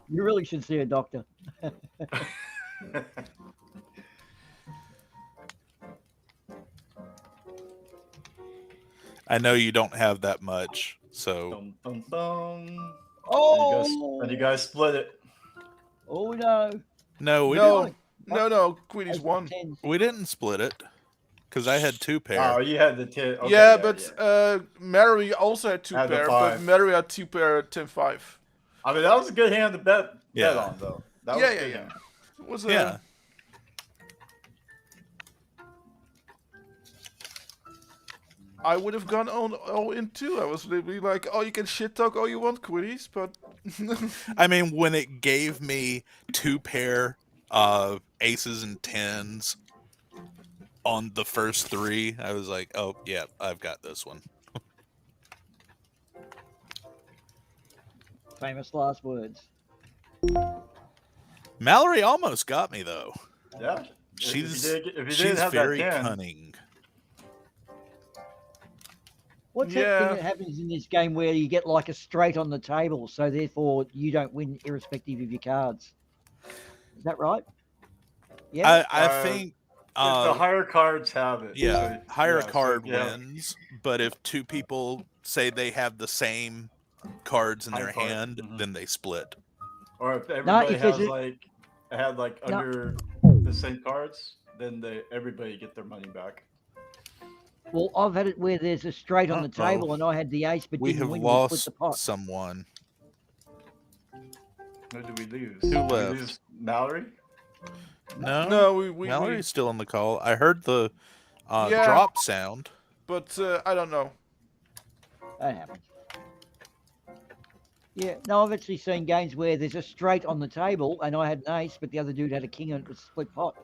You really should see a doctor. I know you don't have that much, so Dum, dum, dum. Oh, And you guys split it. oh no. no, we No, didn't. no, Queenie's won. We didn't split it because I had 2 pair. Oh, you had the 10. Okay, Yeah, but Mary also had two Had the pair, but five. Mary had 2 pair 10-5. I mean, that was a good hand to bet Yeah. on, though. That was Yeah, a yeah, good yeah. hand. It was Yeah. I would have gone all in too. I was literally like, oh, you can shit talk all you want, Quiddies, but I mean, when it gave me 2 pair of aces and tens on the first 3, I was like, oh, yeah, I've got this one. Famous last words. Mallory almost got me, though. Yeah. She's if you she's didn't have very that 10, cunning. What's that Yeah. thing that happens in this game where you get like a straight on the table, so therefore you don't win irrespective of your cards? Is that right? Yeah. I Uh, think the higher cards have it. yeah, So, higher so, card yeah, wins, but if 2 people say they have the same cards in High their card, hand, mhm. then they split. Or if everybody if there's has a- like No. under the same cards, then everybody get their money back. Well, I've had it where there's a straight on the Uh-oh. table, and I had the ace, but We didn't have win. We split lost the pot. someone. Who do we lose? Who Did we left? lose Mallory? No, no, we Mallory's still on the call. I heard the Yeah. drop sound. but I don't know. That happens. Yeah, no, I've actually seen games where there's a straight on the table, and I had an ace, but the other dude had a king, and it was a split pot.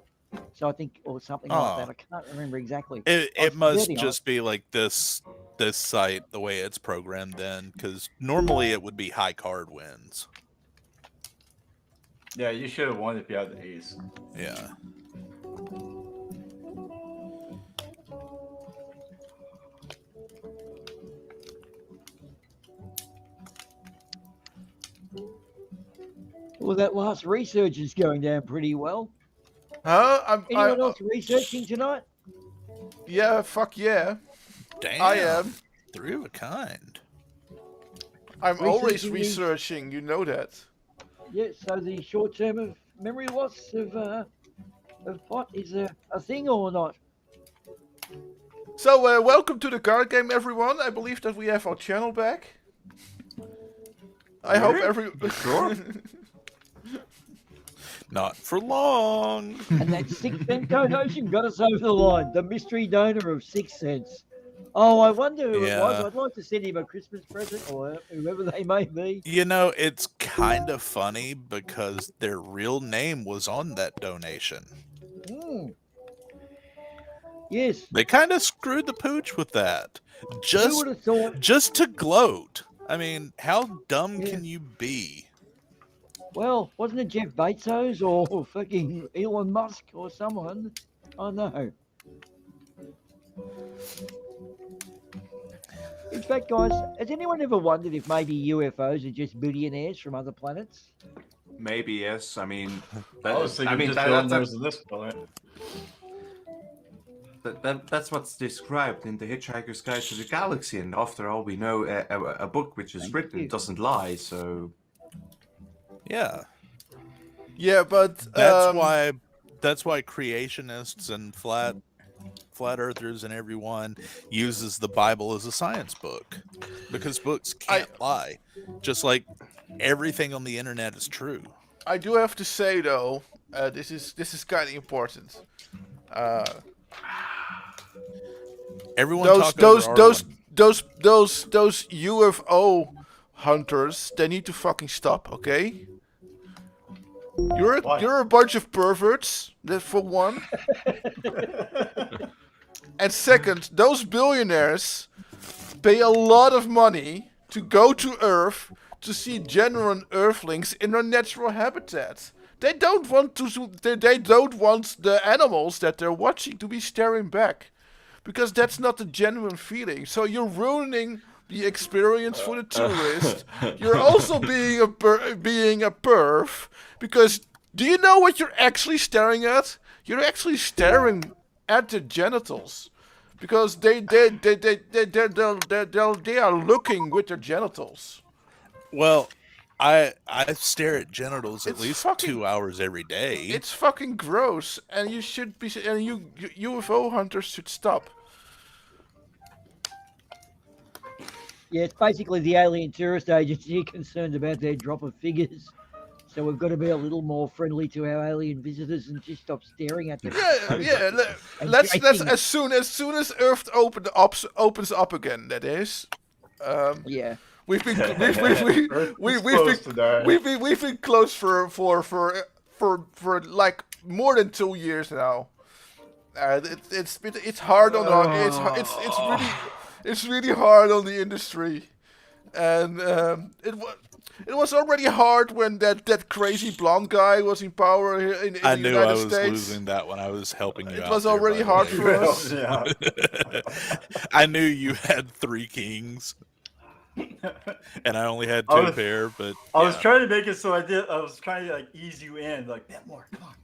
So I think, or something like that. Oh. I can't remember exactly. It I was must betting on just be like this site, the way it's programmed then, because normally it would be high card wins. Yeah, you should have won if you had the ace. Yeah. Well, that last research is going down pretty well. Huh? Anyone else researching tonight? Yeah, fuck yeah. Damn. I am. 3 of a kind. I'm always Researching the- researching, you know that. Yeah, so the short term of memory loss of pot is a thing or not? So, welcome to the card game, everyone. I believe that we have our channel back. I hope every... Sure. Not for long. And that 6 cent donation got us over the line. The mystery donor of 6 cents. Oh, I wonder who it was. Yeah. I'd like to send him a Christmas present or whoever they may be. You know, it's kind of funny because their real name was on that donation. Mm. Yes. They kind of screwed the pooch with that. Who Just would have thought? just to gloat. I mean, how dumb Yeah. can you be? Well, wasn't it Jeff Bezos or fucking Elon Musk or someone? I know. In fact, guys, has anyone ever wondered if maybe UFOs are just billionaires from other planets? Maybe yes. I mean, I was thinking just billionaires in this planet. that's what's described in the Hitchhiker's Guide to the Galaxy, and after all, we know a book which is Thank written you. doesn't lie. So Yeah. Yeah, but... That's why creationists and flat earthers and everyone uses the Bible as a science book, because books can't lie. Just like everything on the internet is true. I do have to say, though, this is kind of important. Everyone Those talk over those UFO hunters, they need to fucking stop, okay? Why? You're a bunch of perverts, that for one. And second, those billionaires pay a lot of money to go to Earth to see genuine Earthlings in their natural habitat. They don't want they don't want the animals that they're watching to be staring back, because that's not the genuine feeling. So you're ruining the experience for the tourist. You're also being a perv, because do you know what you're actually staring at? You're actually staring at the genitals, because they are looking with their genitals. Well, I stare at genitals at It's least fucking- 2 hours every day. It's fucking gross, and you should be. And you UFO hunters should stop. Yeah, it's basically the alien tourist agency concerned about their drop of figures. So we've got to be a little more friendly to our alien visitors and just stop staring at them. Yeah. And Let's shaking as soon as Earth opens up again. That is. Yeah. We've been Earth we've is close to die. we've been close for like more than 2 years now. It's hard on it's really hard on the industry, and it was already hard when that crazy blonde guy was in power here in I the knew United I was States. losing that when I was helping you It out. was there, already by the hard way. for us. Yeah. I knew you had 3 kings, and I only had 2 I was- pair. But I was yeah. trying to make it so I was trying to like ease you in, like bet more, come on.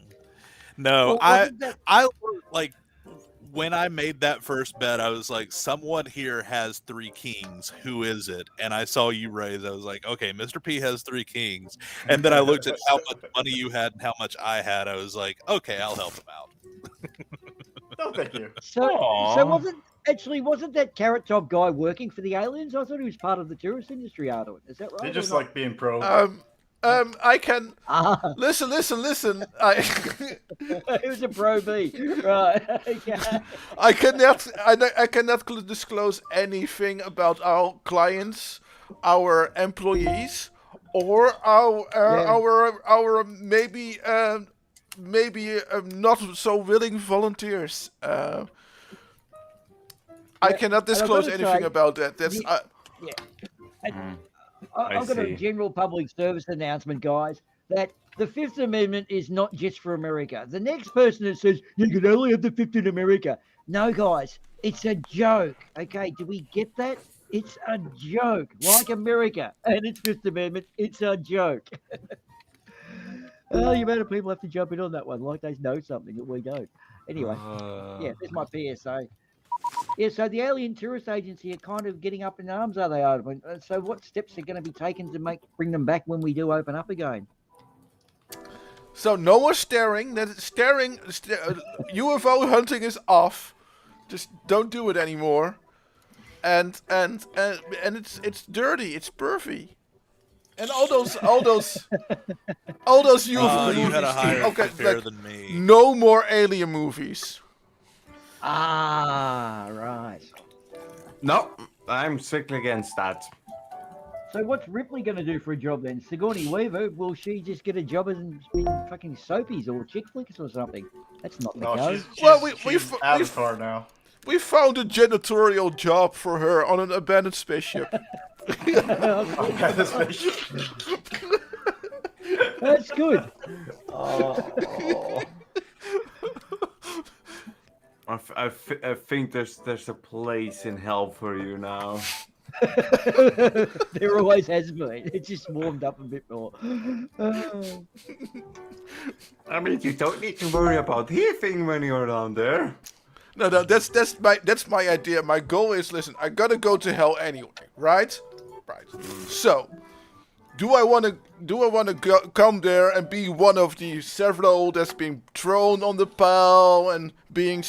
No, Well, I wasn't that- like when I made that first bet, I was like, someone here has 3 kings. Who is it? And I saw you raise. I was like, okay, Mr. P has 3 kings. And then I looked at how much money you had and how much I had. I was like, okay, I'll help him out. No, thank you. So Aw. wasn't that Carrot Top guy working for the aliens? I thought he was part of the tourist industry, Ardo. Is that right? They or just not? like being pro. I can Ah, listen. it was a pro B. Right. Okay. I cannot disclose anything about our clients, our employees, or our maybe not so willing volunteers. I Yeah, cannot I've disclose gotta anything say, about that. That's I've got a see. general public service announcement, guys, that the Fifth Amendment is not just for America. The next person that says you can only have the Fifth in America. No, guys, it's a joke. Okay, do we get that? It's a joke, like America and its Fifth Amendment. It's a joke. Oh, you better people have to jump in on that one, like they know something that we don't. Anyway, yeah, there's my PSA. Yeah, so the Alien Tourist Agency are kind of getting up in arms, are they, Arden? So what steps are going to be taken to bring them back when we do open up again? so no more staring. UFO hunting is off. Just don't do it anymore. And it's dirty. It's pervy. And all those UFO movies. You had a higher okay, pair like, than me. no more alien movies. Ah, right. No, I'm strictly against that. So what's Ripley going to do for a job then? Sigourney Weaver, will she just get a job in fucking soapies or chick flicks or something? That's not the No, go. she's Well, she's we've- Avatar now. We found a janitorial job for her on an abandoned spaceship. That's good. I think there's a place in hell for you now. There always has been. It just warmed up a bit more. Oh. I mean, you don't need to worry about heating when you're down there. No, that's my idea. My goal is, listen, I gotta go to hell anyway, right? Right. So, do I want to come there and be one of the several that's being thrown on the pile and being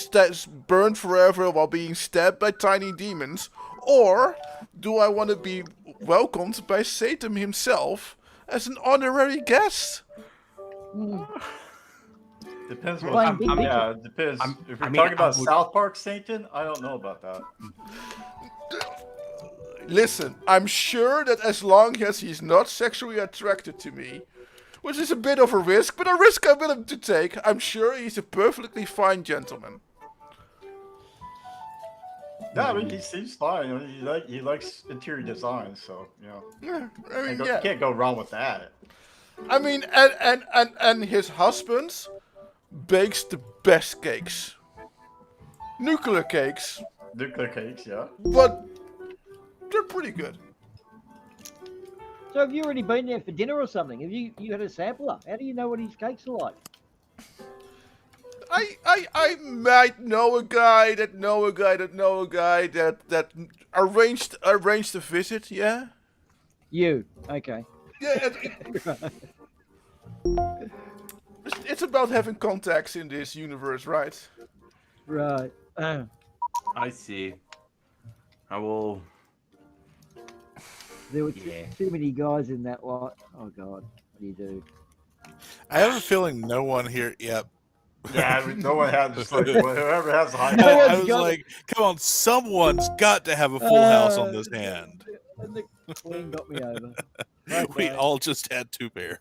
burned forever while being stabbed by tiny demons, or do I want to be welcomed by Satan himself as an honorary guest? Depends Playing what. big picture. Yeah, it depends. If we're I mean, talking about I would- South Park Satan, I don't know about that. Listen, I'm sure that as long as he's not sexually attracted to me, which is a bit of a risk, but a risk I'm willing to take, I'm sure he's a perfectly fine gentleman. Yeah, I mean, he seems fine. I mean, he likes interior design, so you know, Yeah, I mean, you yeah. can't go wrong with that. I mean, and his husband bakes the best cakes. Nuclear cakes, Nuclear cakes, yeah. but they're pretty good. So have you already been there for dinner or something? Have you had a sampler? How do you know what his cakes are like? I might know a guy that arranged a visit, yeah? You. Okay. Yeah, it's about having contacts in this universe, right? Right. I see. I will. There were Yeah. too many guys in that lot. Oh, God. What do you do? I have a feeling no one here. Yep. Yeah, I mean, no one has just like whoever has the high. No I one's was got it. like, come on, someone's got to have a full house on this Uh, hand. And the queen got me over. We Okay. all just had 2 pair.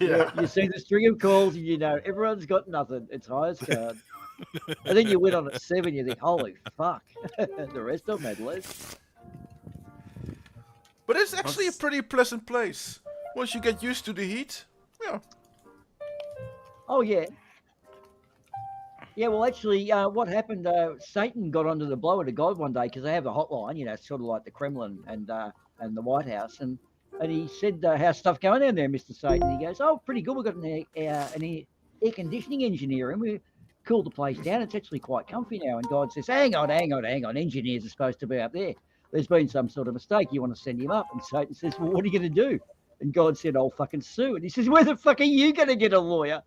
Yeah. You see the string of calls, and you know everyone's got nothing. It's highest card. And then you win on at 7, you think, holy fuck. The rest of them had less. But it's actually a pretty pleasant place. Once you get used to the heat. Yeah. Oh, yeah. Yeah, well, actually, what happened, Satan got onto the blower to God one day because they have a hotline, you know, sort of like the Kremlin and the White House. And he said, how's stuff going down there, Mr. Satan? He goes, oh, pretty good. We've got an air conditioning engineer and we cooled the place down. It's actually quite comfy now. And God says, hang on. Engineers are supposed to be up there. There's been some sort of mistake. You want to send him up? And Satan says, well, what are you going to do? And God said, I'll fucking sue. And he says, where the fuck are you going to get a lawyer?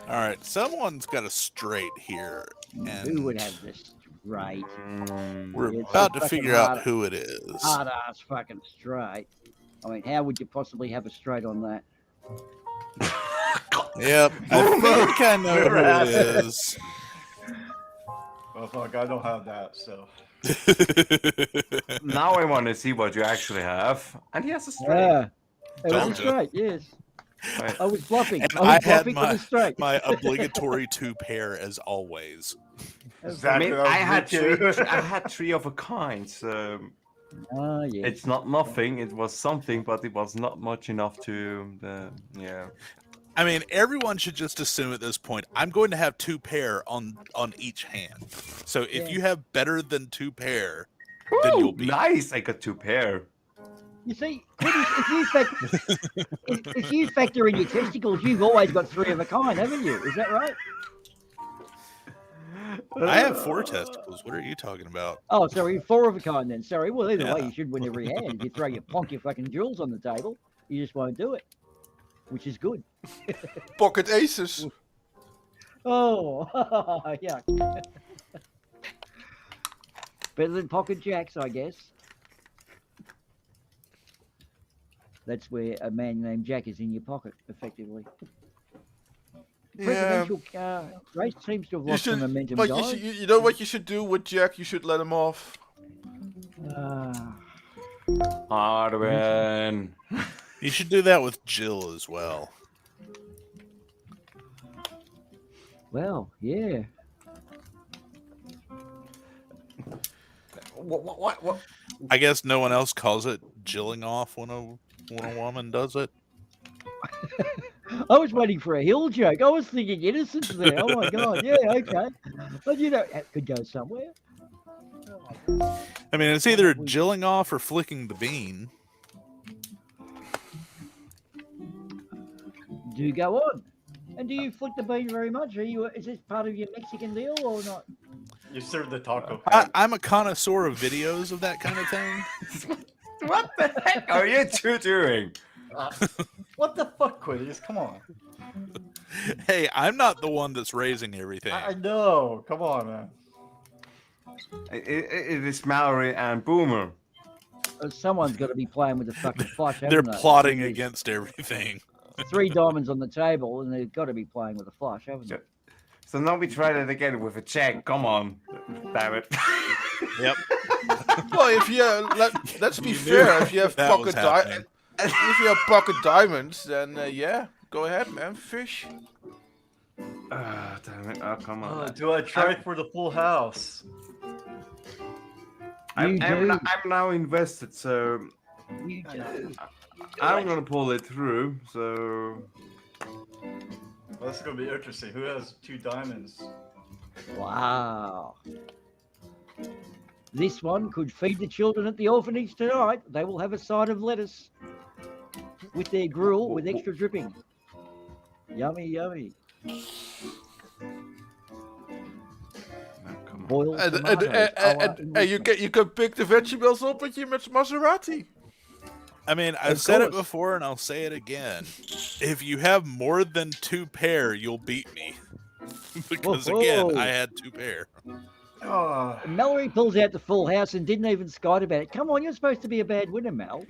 All right, someone's got a straight here, and Who would have this straight? we're It's about a to fucking figure out hard- who it is. Hard ass fucking straight. I mean, how would you possibly have a straight on that? Yep, I think I know Whoever who has it it. is. Oh fuck, I don't have that. So Now I want to see what you actually have. And he has a straight. Yeah. It was a Told ya. straight, yes. Right. I was bluffing. And I was I had bluffing with a straight. my obligatory 2 pair as always. I exactly. mean, that was I had me too. I had 3 of a kind, so Oh, yeah. it's not nothing. It was something, but it was not much enough to. Yeah. I mean, everyone should just assume at this point, I'm going to have 2 pair on each hand. So if Yeah. you have better than 2 pair, then you'll be Nice. I got 2 pair. You see, if you factor in your testicles, you've always got 3 of a kind, haven't you? Is that right? I have 4 testicles. What are you talking about? Oh, sorry, 4 of a kind then. Sorry. Well, either way, Yeah. you should win every hand. If you throw your fucking jewels on the table, you just won't do it, which is good. Pocket aces. Oh, yeah. Better than pocket jacks, I guess. That's where a man named Jack is in your pocket, effectively. Yeah. Presidential race seems to have You lost some should, momentum, but guys. you know what you should do with Jack? You should let him off. Arwen. You should do that with Jill as well. Well, yeah. What? I guess no one else calls it jilling off when a woman does it. I was waiting for a hill joke. I was thinking innocence there. Oh my god, yeah, okay. But you know, it could go somewhere. I mean, it's either jilling off or flicking the bean. Do go on. And do you flick the bean very much? Is this part of your Mexican deal or not? You serve the taco. pan. I'm a connoisseur of videos of that kind of thing. What the heck are you 2 doing? What the fuck, Quiz? Come on. Hey, I'm not the one that's raising everything. I know. Come on, man. It is Mallory and Boomer. Someone's got to be playing with the fucking flush. They're haven't they? plotting There's against everything. 3 diamonds on the table, and they've got to be playing with a flush, haven't they? So now we try that again with a check. Come on. Damn it. Yep. Well, if you let's be fair, if you have That was pocket happening. if you have pocket diamonds, then yeah, go ahead, man, fish. Damn it. Oh, come on. Do I try for the full house? I'm You do. now invested, so You do. I'm gonna pull it through. So Well, this is gonna be interesting. Who has 2 diamonds? Wow. This one could feed the children at the orphanage tonight. They will have a side of lettuce with their gruel with extra dripping. Yummy, yummy. come on. Boiled And, tomatoes. and you can pick the vegetables up with your Maserati. I mean, I've Of said it course. before and I'll say it again. If you have more than 2 pair, you'll beat me. because Whoa. again, I had 2 pair. Oh, Mallory pulls out the full house and didn't even skite about it. Come on, you're supposed to be a bad winner, Mel.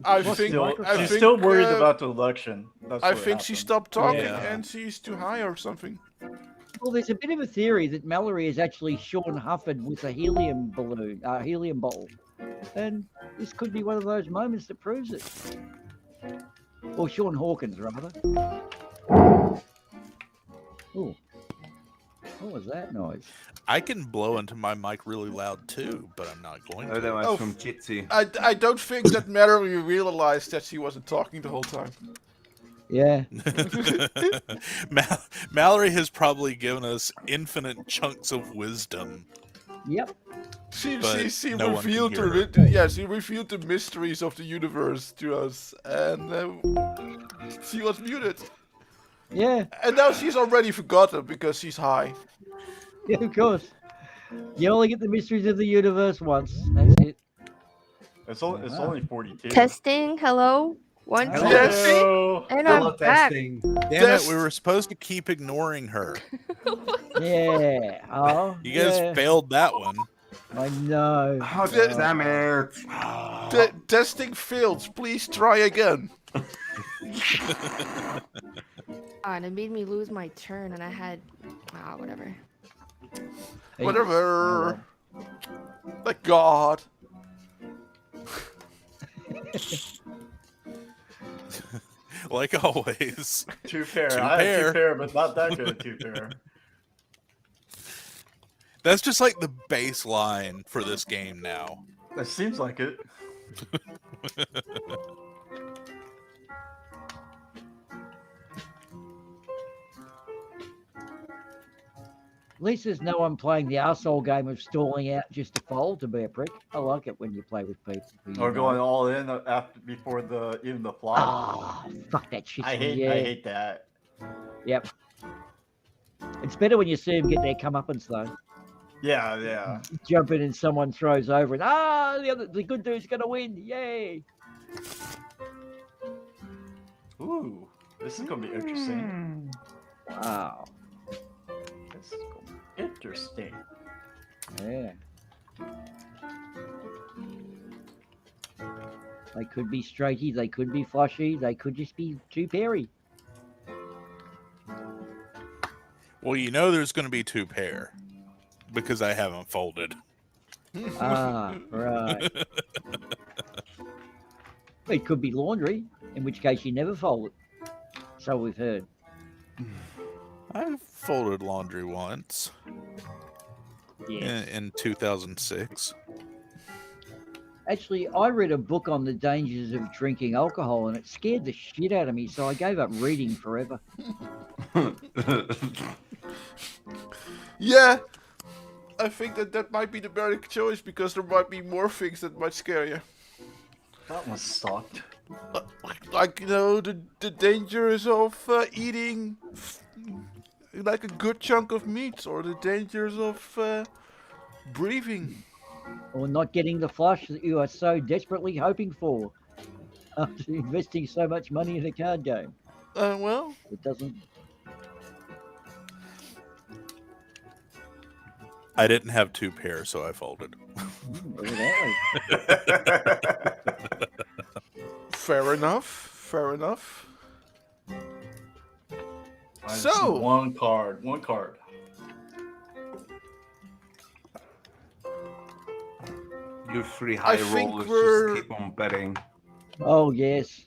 I What's think still- I she's think, still worried uh, about the election. That's I what think she happened. stopped talking Yeah. and she's too high or something. Well, there's a bit of a theory that Mallory is actually Sean Hufford with a helium balloon, helium bottle. And this could be one of those moments that proves it. Or Sean Hawkins, rather. Oh, what was that noise? I can blow into my mic really loud too, but I'm not going Oh, to. that was Oh, from Jitsi. I don't think that Mallory realized that she wasn't talking the whole time. Yeah. Mallory has probably given us infinite chunks of wisdom. Yep. But She no one can revealed hear her. she revealed the mysteries of the universe to us, and she was muted. Yeah. And now she's already forgotten because she's high. Yeah, of course. You only get the mysteries of the universe once. That's it. It's only 42. Testing. Hello. 1, 2, Hello. Yes. 3. Hello. And Hello, I'm back. testing. Damn Test. it, we were supposed to keep ignoring her. Yeah. Oh, You guys yeah. failed that one. I know. Oh, Yeah. damn it. Testing failed. Please try again. And it made me lose my turn, and I had. Whatever. Hey, Whatever. Thank God. Like always. 2 pair. Two I pair. have 2 pair, but not that good 2 pair. That's just like the baseline for this game now. It seems like it. At least there's no one playing the arsehole game of stalling out just to fold to be a prick. I like it when you play with people. who you Or know. going all in after before even the flop. Ah, fuck that shit. I hate yeah. I hate that. Yep. It's better when you see them get their comeuppance though. Yeah. Jump in and someone throws over and the good dude's gonna win. Yay. Ooh, this is gonna be interesting. Wow. This is gonna be interesting. Yeah. They could be straighty, they could be flushy, they could just be too pairy. Well, you know there's going to be 2 pair because I haven't folded. Ah, right. It could be laundry, in which case you never fold it. So we've heard. I've folded laundry once Yeah. in 2006. Actually, I read a book on the dangers of drinking alcohol and it scared the shit out of me, so I gave up reading forever. Yeah. I think that might be the better choice because there might be more things that might scare you. That one sucked. Like, you know, the dangers of eating like a good chunk of meat, or the dangers of breathing. Or not getting the flush that you are so desperately hoping for after investing so much money in a card game. Well, It doesn't. I didn't have 2 pair, so I folded. Look at that way. fair enough. Fair enough. I just So- need one card. You 3 high think rollers we're- just keep on betting. Oh, yes.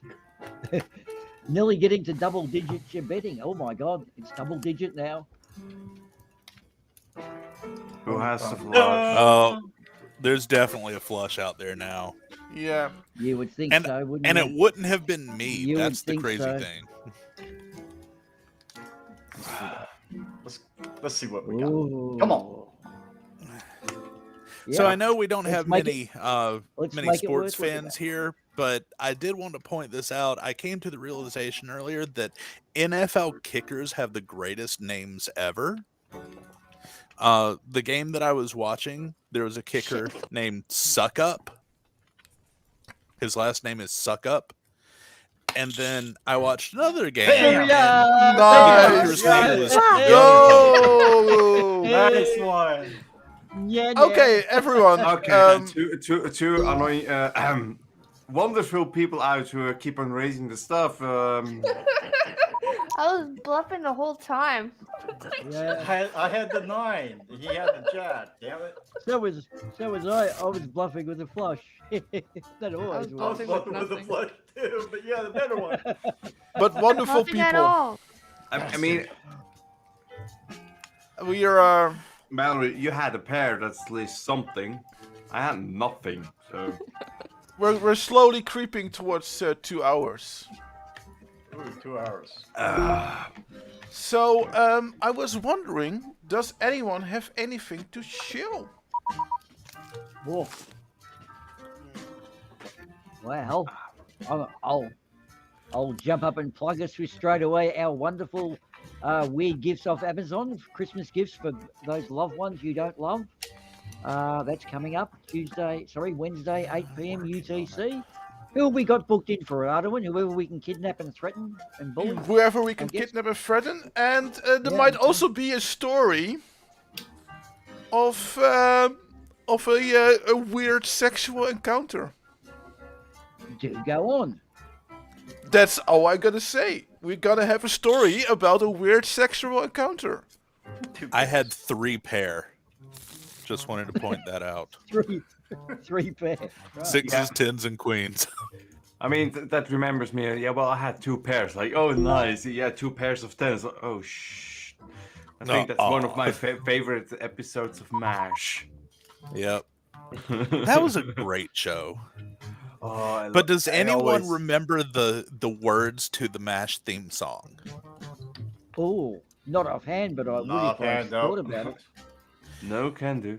Nearly getting to double digits you're betting. Oh, my God. It's double digit now. Who has the No. flush? Oh, there's definitely a flush out there now. Yeah. You would think And- so, wouldn't And you? it wouldn't have been me. You would That's the think crazy so. thing. Let's see what we got. Ooh. Come on. So Yeah. I know we don't Let's have make many Let's many make it sports worth looking fans at. here, but I did want to point this out. I came to the realization earlier that NFL kickers have the greatest names ever. The game that I was watching, there was a kicker named Suckup. His last name is Suckup. and then I watched another game. Bam! Nice. Nice. Yo. Nice one. Yeah. Okay, everyone. Okay, two annoying, wonderful people out who keep on raising the stuff. I was bluffing the whole time. Yeah. I had the 9. He had the jack. Damn it. So was I. I was bluffing with a flush. That always I was I was was. Bluffing with bluffing with the nothing. flush too, but yeah, the better one. But wonderful Nothing at people. all. I mean, We are. Mallory, you had a pair. That's at least something. I had nothing. So We're slowly creeping towards 2 hours. Ooh, 2 hours. So I was wondering, does anyone have anything to show? Wolf. Well, I'll jump up and plug us with straight away our wonderful weird gifts off Amazon, Christmas gifts for those loved ones you don't love. That's coming up Wednesday, 8 p.m. UTC. Who have we got booked in for, Arduin? Whoever we can kidnap and threaten and bully? Whoever we can guess- kidnap and threaten, and there Yeah, might okay. also be a story of a weird sexual encounter. Do go on. That's all I gotta say. We're gonna have a story about a weird sexual encounter. I had 3 pair. Just wanted to point that out. Three pair. Right. Sixes, tens, and queens. I mean, that remembers me. Yeah, well, I had 2 pairs. Like, oh, nice. Yeah, 2 pairs of tens. Oh, shh. I think that's one of my favorite episodes of MASH. Yep. That was a great show. Oh, But does anyone always- remember the words to the MASH theme song? Oh, not offhand, but I would Not if I offhand, no. thought about it. No, can do.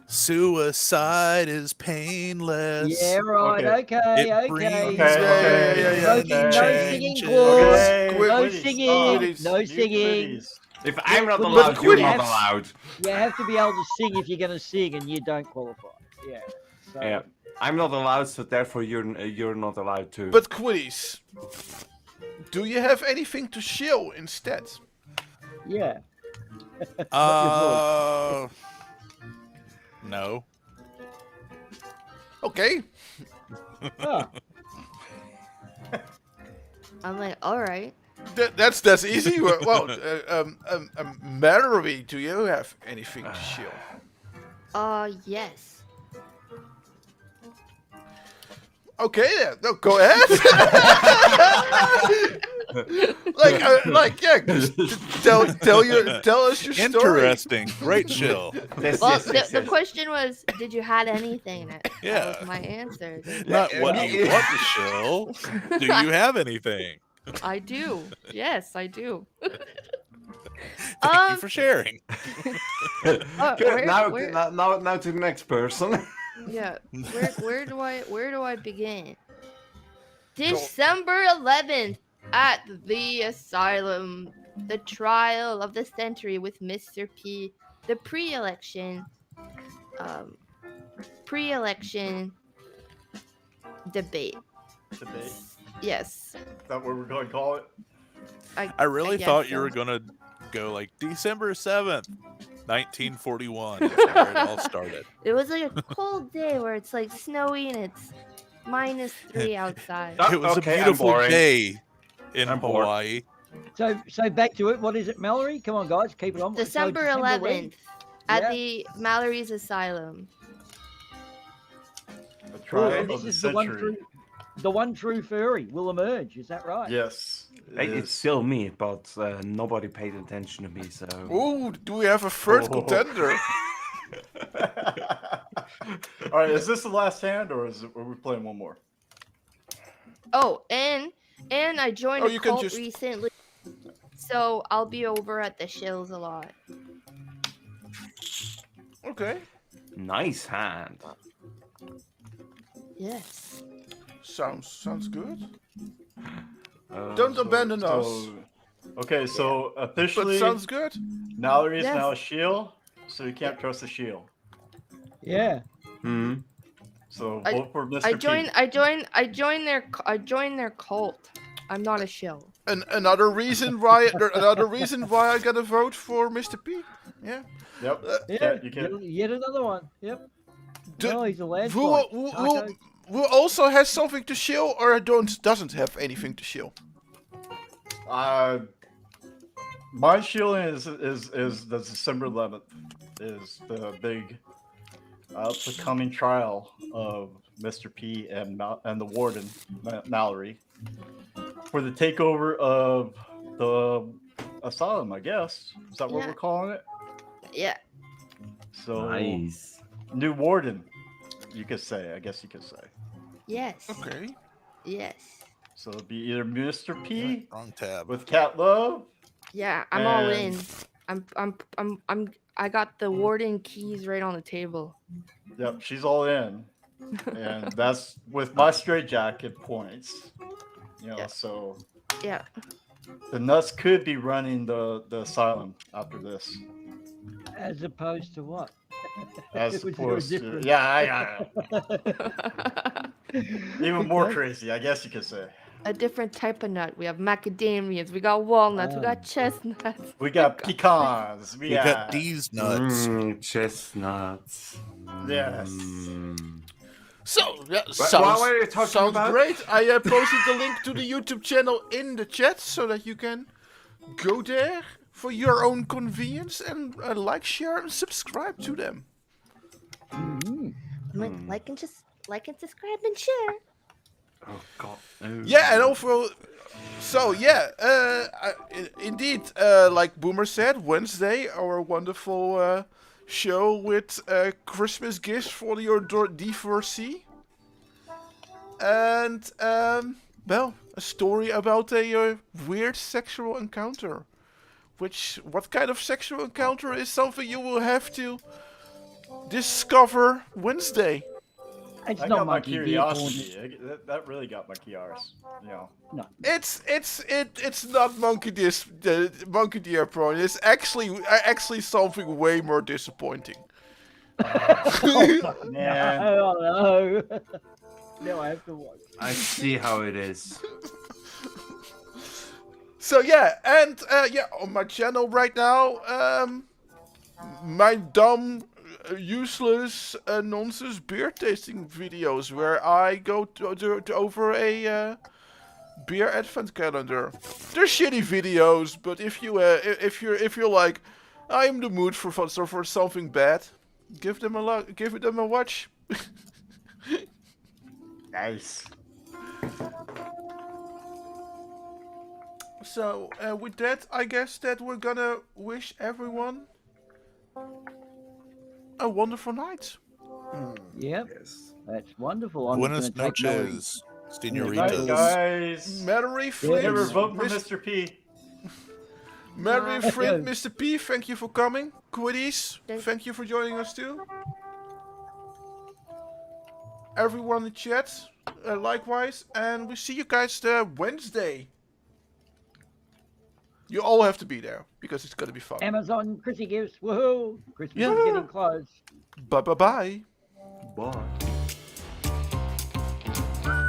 Suicide is painless. Yeah, right. It Okay. brings Okay, yeah. No singing, changes. Claus. Okay, Quit- No quitties, singing. quitties. No You singing. quitties. If I'm not But allowed, you're Quiddy not has- allowed. You have to be able to sing if you're going to sing, and you don't qualify. Yeah. So, Yeah. I'm not allowed, so therefore you're not allowed to. But Quiddies, do you have anything to show instead? yeah. No. Okay. Oh, I'm like, all right. That's easy. Well, Mallory, do you have anything to show? Yes. Okay, then. No, go ahead. yeah. Just tell us your story. Interesting. Great show. Yes, Well, yes, the question was, did you had anything? That Yeah. was my answer. Not what do you want to show. Do you have anything? I do. Yes, I do. Thank you for sharing. Good. Where- now to the next person. Yeah. Where do I begin? December 11th at the asylum, the trial of the century with Mr. P, the pre-election debate. Debate. Yes. Is that what we're going to call it? I really guess thought so. you were gonna go like December 7th, 1941. That's where it all started. It was like a cold day where it's like snowy and it's -3 outside. Oh, It was okay, a I'm beautiful boring. day in I'm bored. Hawaii. so back to it. What is it, Mallory? Come on, guys, keep it on. So December when? 11th at Yeah. the Mallory's Asylum. The Well, trial and of this the is century. the one true furry will emerge. Is that right? Yes. it It's is. still me, but nobody paid attention to me, so. Ooh, do we have a third Oh. contender? All right, is this the last hand, or are we playing one more? Oh, and I joined Oh, a you can cult just- recently, so I'll be over at the Shills a lot. Okay. Nice hand. Yes. Sounds good. Uh, Don't abandon us. Okay, so But officially, sounds good. Mallory is Yes. now a shield, so you can't trust the shield. Yeah. hmm. So I- vote for Mr. I P. joined their cult. I'm not a shill. And another reason why I gotta vote for Mr. P. Yeah. Yep. Yeah, you can. yet another one. Yep. Do- No, he's a Who, landslide. who also has something to shill or doesn't have anything to shill? My shilling is the December 11th is the big upcoming trial of Mr. P and the warden Mallory for the takeover of the asylum. I guess is that what Yeah. we're calling it? Yeah. So Nice. new warden, you could say. I guess you could say. Yes. Okay. Yes. So it'd be either Mr. P Wrong tab. with Cat Love. Yeah, I'm all in. And- I got the warden keys right on the table. Yep, she's all in, and that's with my straitjacket points. You know, Yeah. so Yeah. the nuts could be running the asylum after this, As opposed to what? as Which is opposed to different. yeah, even more crazy, I guess you could say. A different type of nut. We have macadamias. We got walnuts. We got chestnuts. We got pecans. We got these nuts. Chestnuts. Yes. So, yeah, What were you talking sounds about? great. I posted the link to the YouTube channel in the chat so that you can go there for your own convenience and like, share, and subscribe to them. Like and subscribe and share. Oh God. No. Yeah, and overall, so yeah, indeed, like Boomer said, Wednesday, our wonderful show with Christmas gifts for your D4C, and well, a story about a weird sexual encounter. What kind of sexual encounter is something you will have to discover Wednesday. It's I not got my monkey deer curiosity. That really got my curiosity. You know. No. It's not monkey deer porn. It's actually something way more disappointing. Man, Oh no. Now I have to watch. I see how it is. So yeah, and yeah, on my channel right now, my dumb, useless, nonsense beer tasting videos where I go to over a beer advent calendar. They're shitty videos, but if you're like, I'm in the mood for something bad, give them a watch. nice. So with that, I guess that we're gonna wish everyone a wonderful night. Yep, Yes. that's wonderful. I'm Buenas just gonna take Melody. noches, Night, senoritas. guys. Merry Flint, Never vote for Mis- Mr. P. Merry Bye. Flint, Mr. P. Thank you for coming. Quiddies, Thank- thank you for joining us too. Everyone in the chat, likewise, and we see you guys Wednesday. You all have to be there because it's gonna be fun. Amazon Chrissy gifts. Woohoo! Christmas Yeah. is getting close. Bye bye bye. Bye.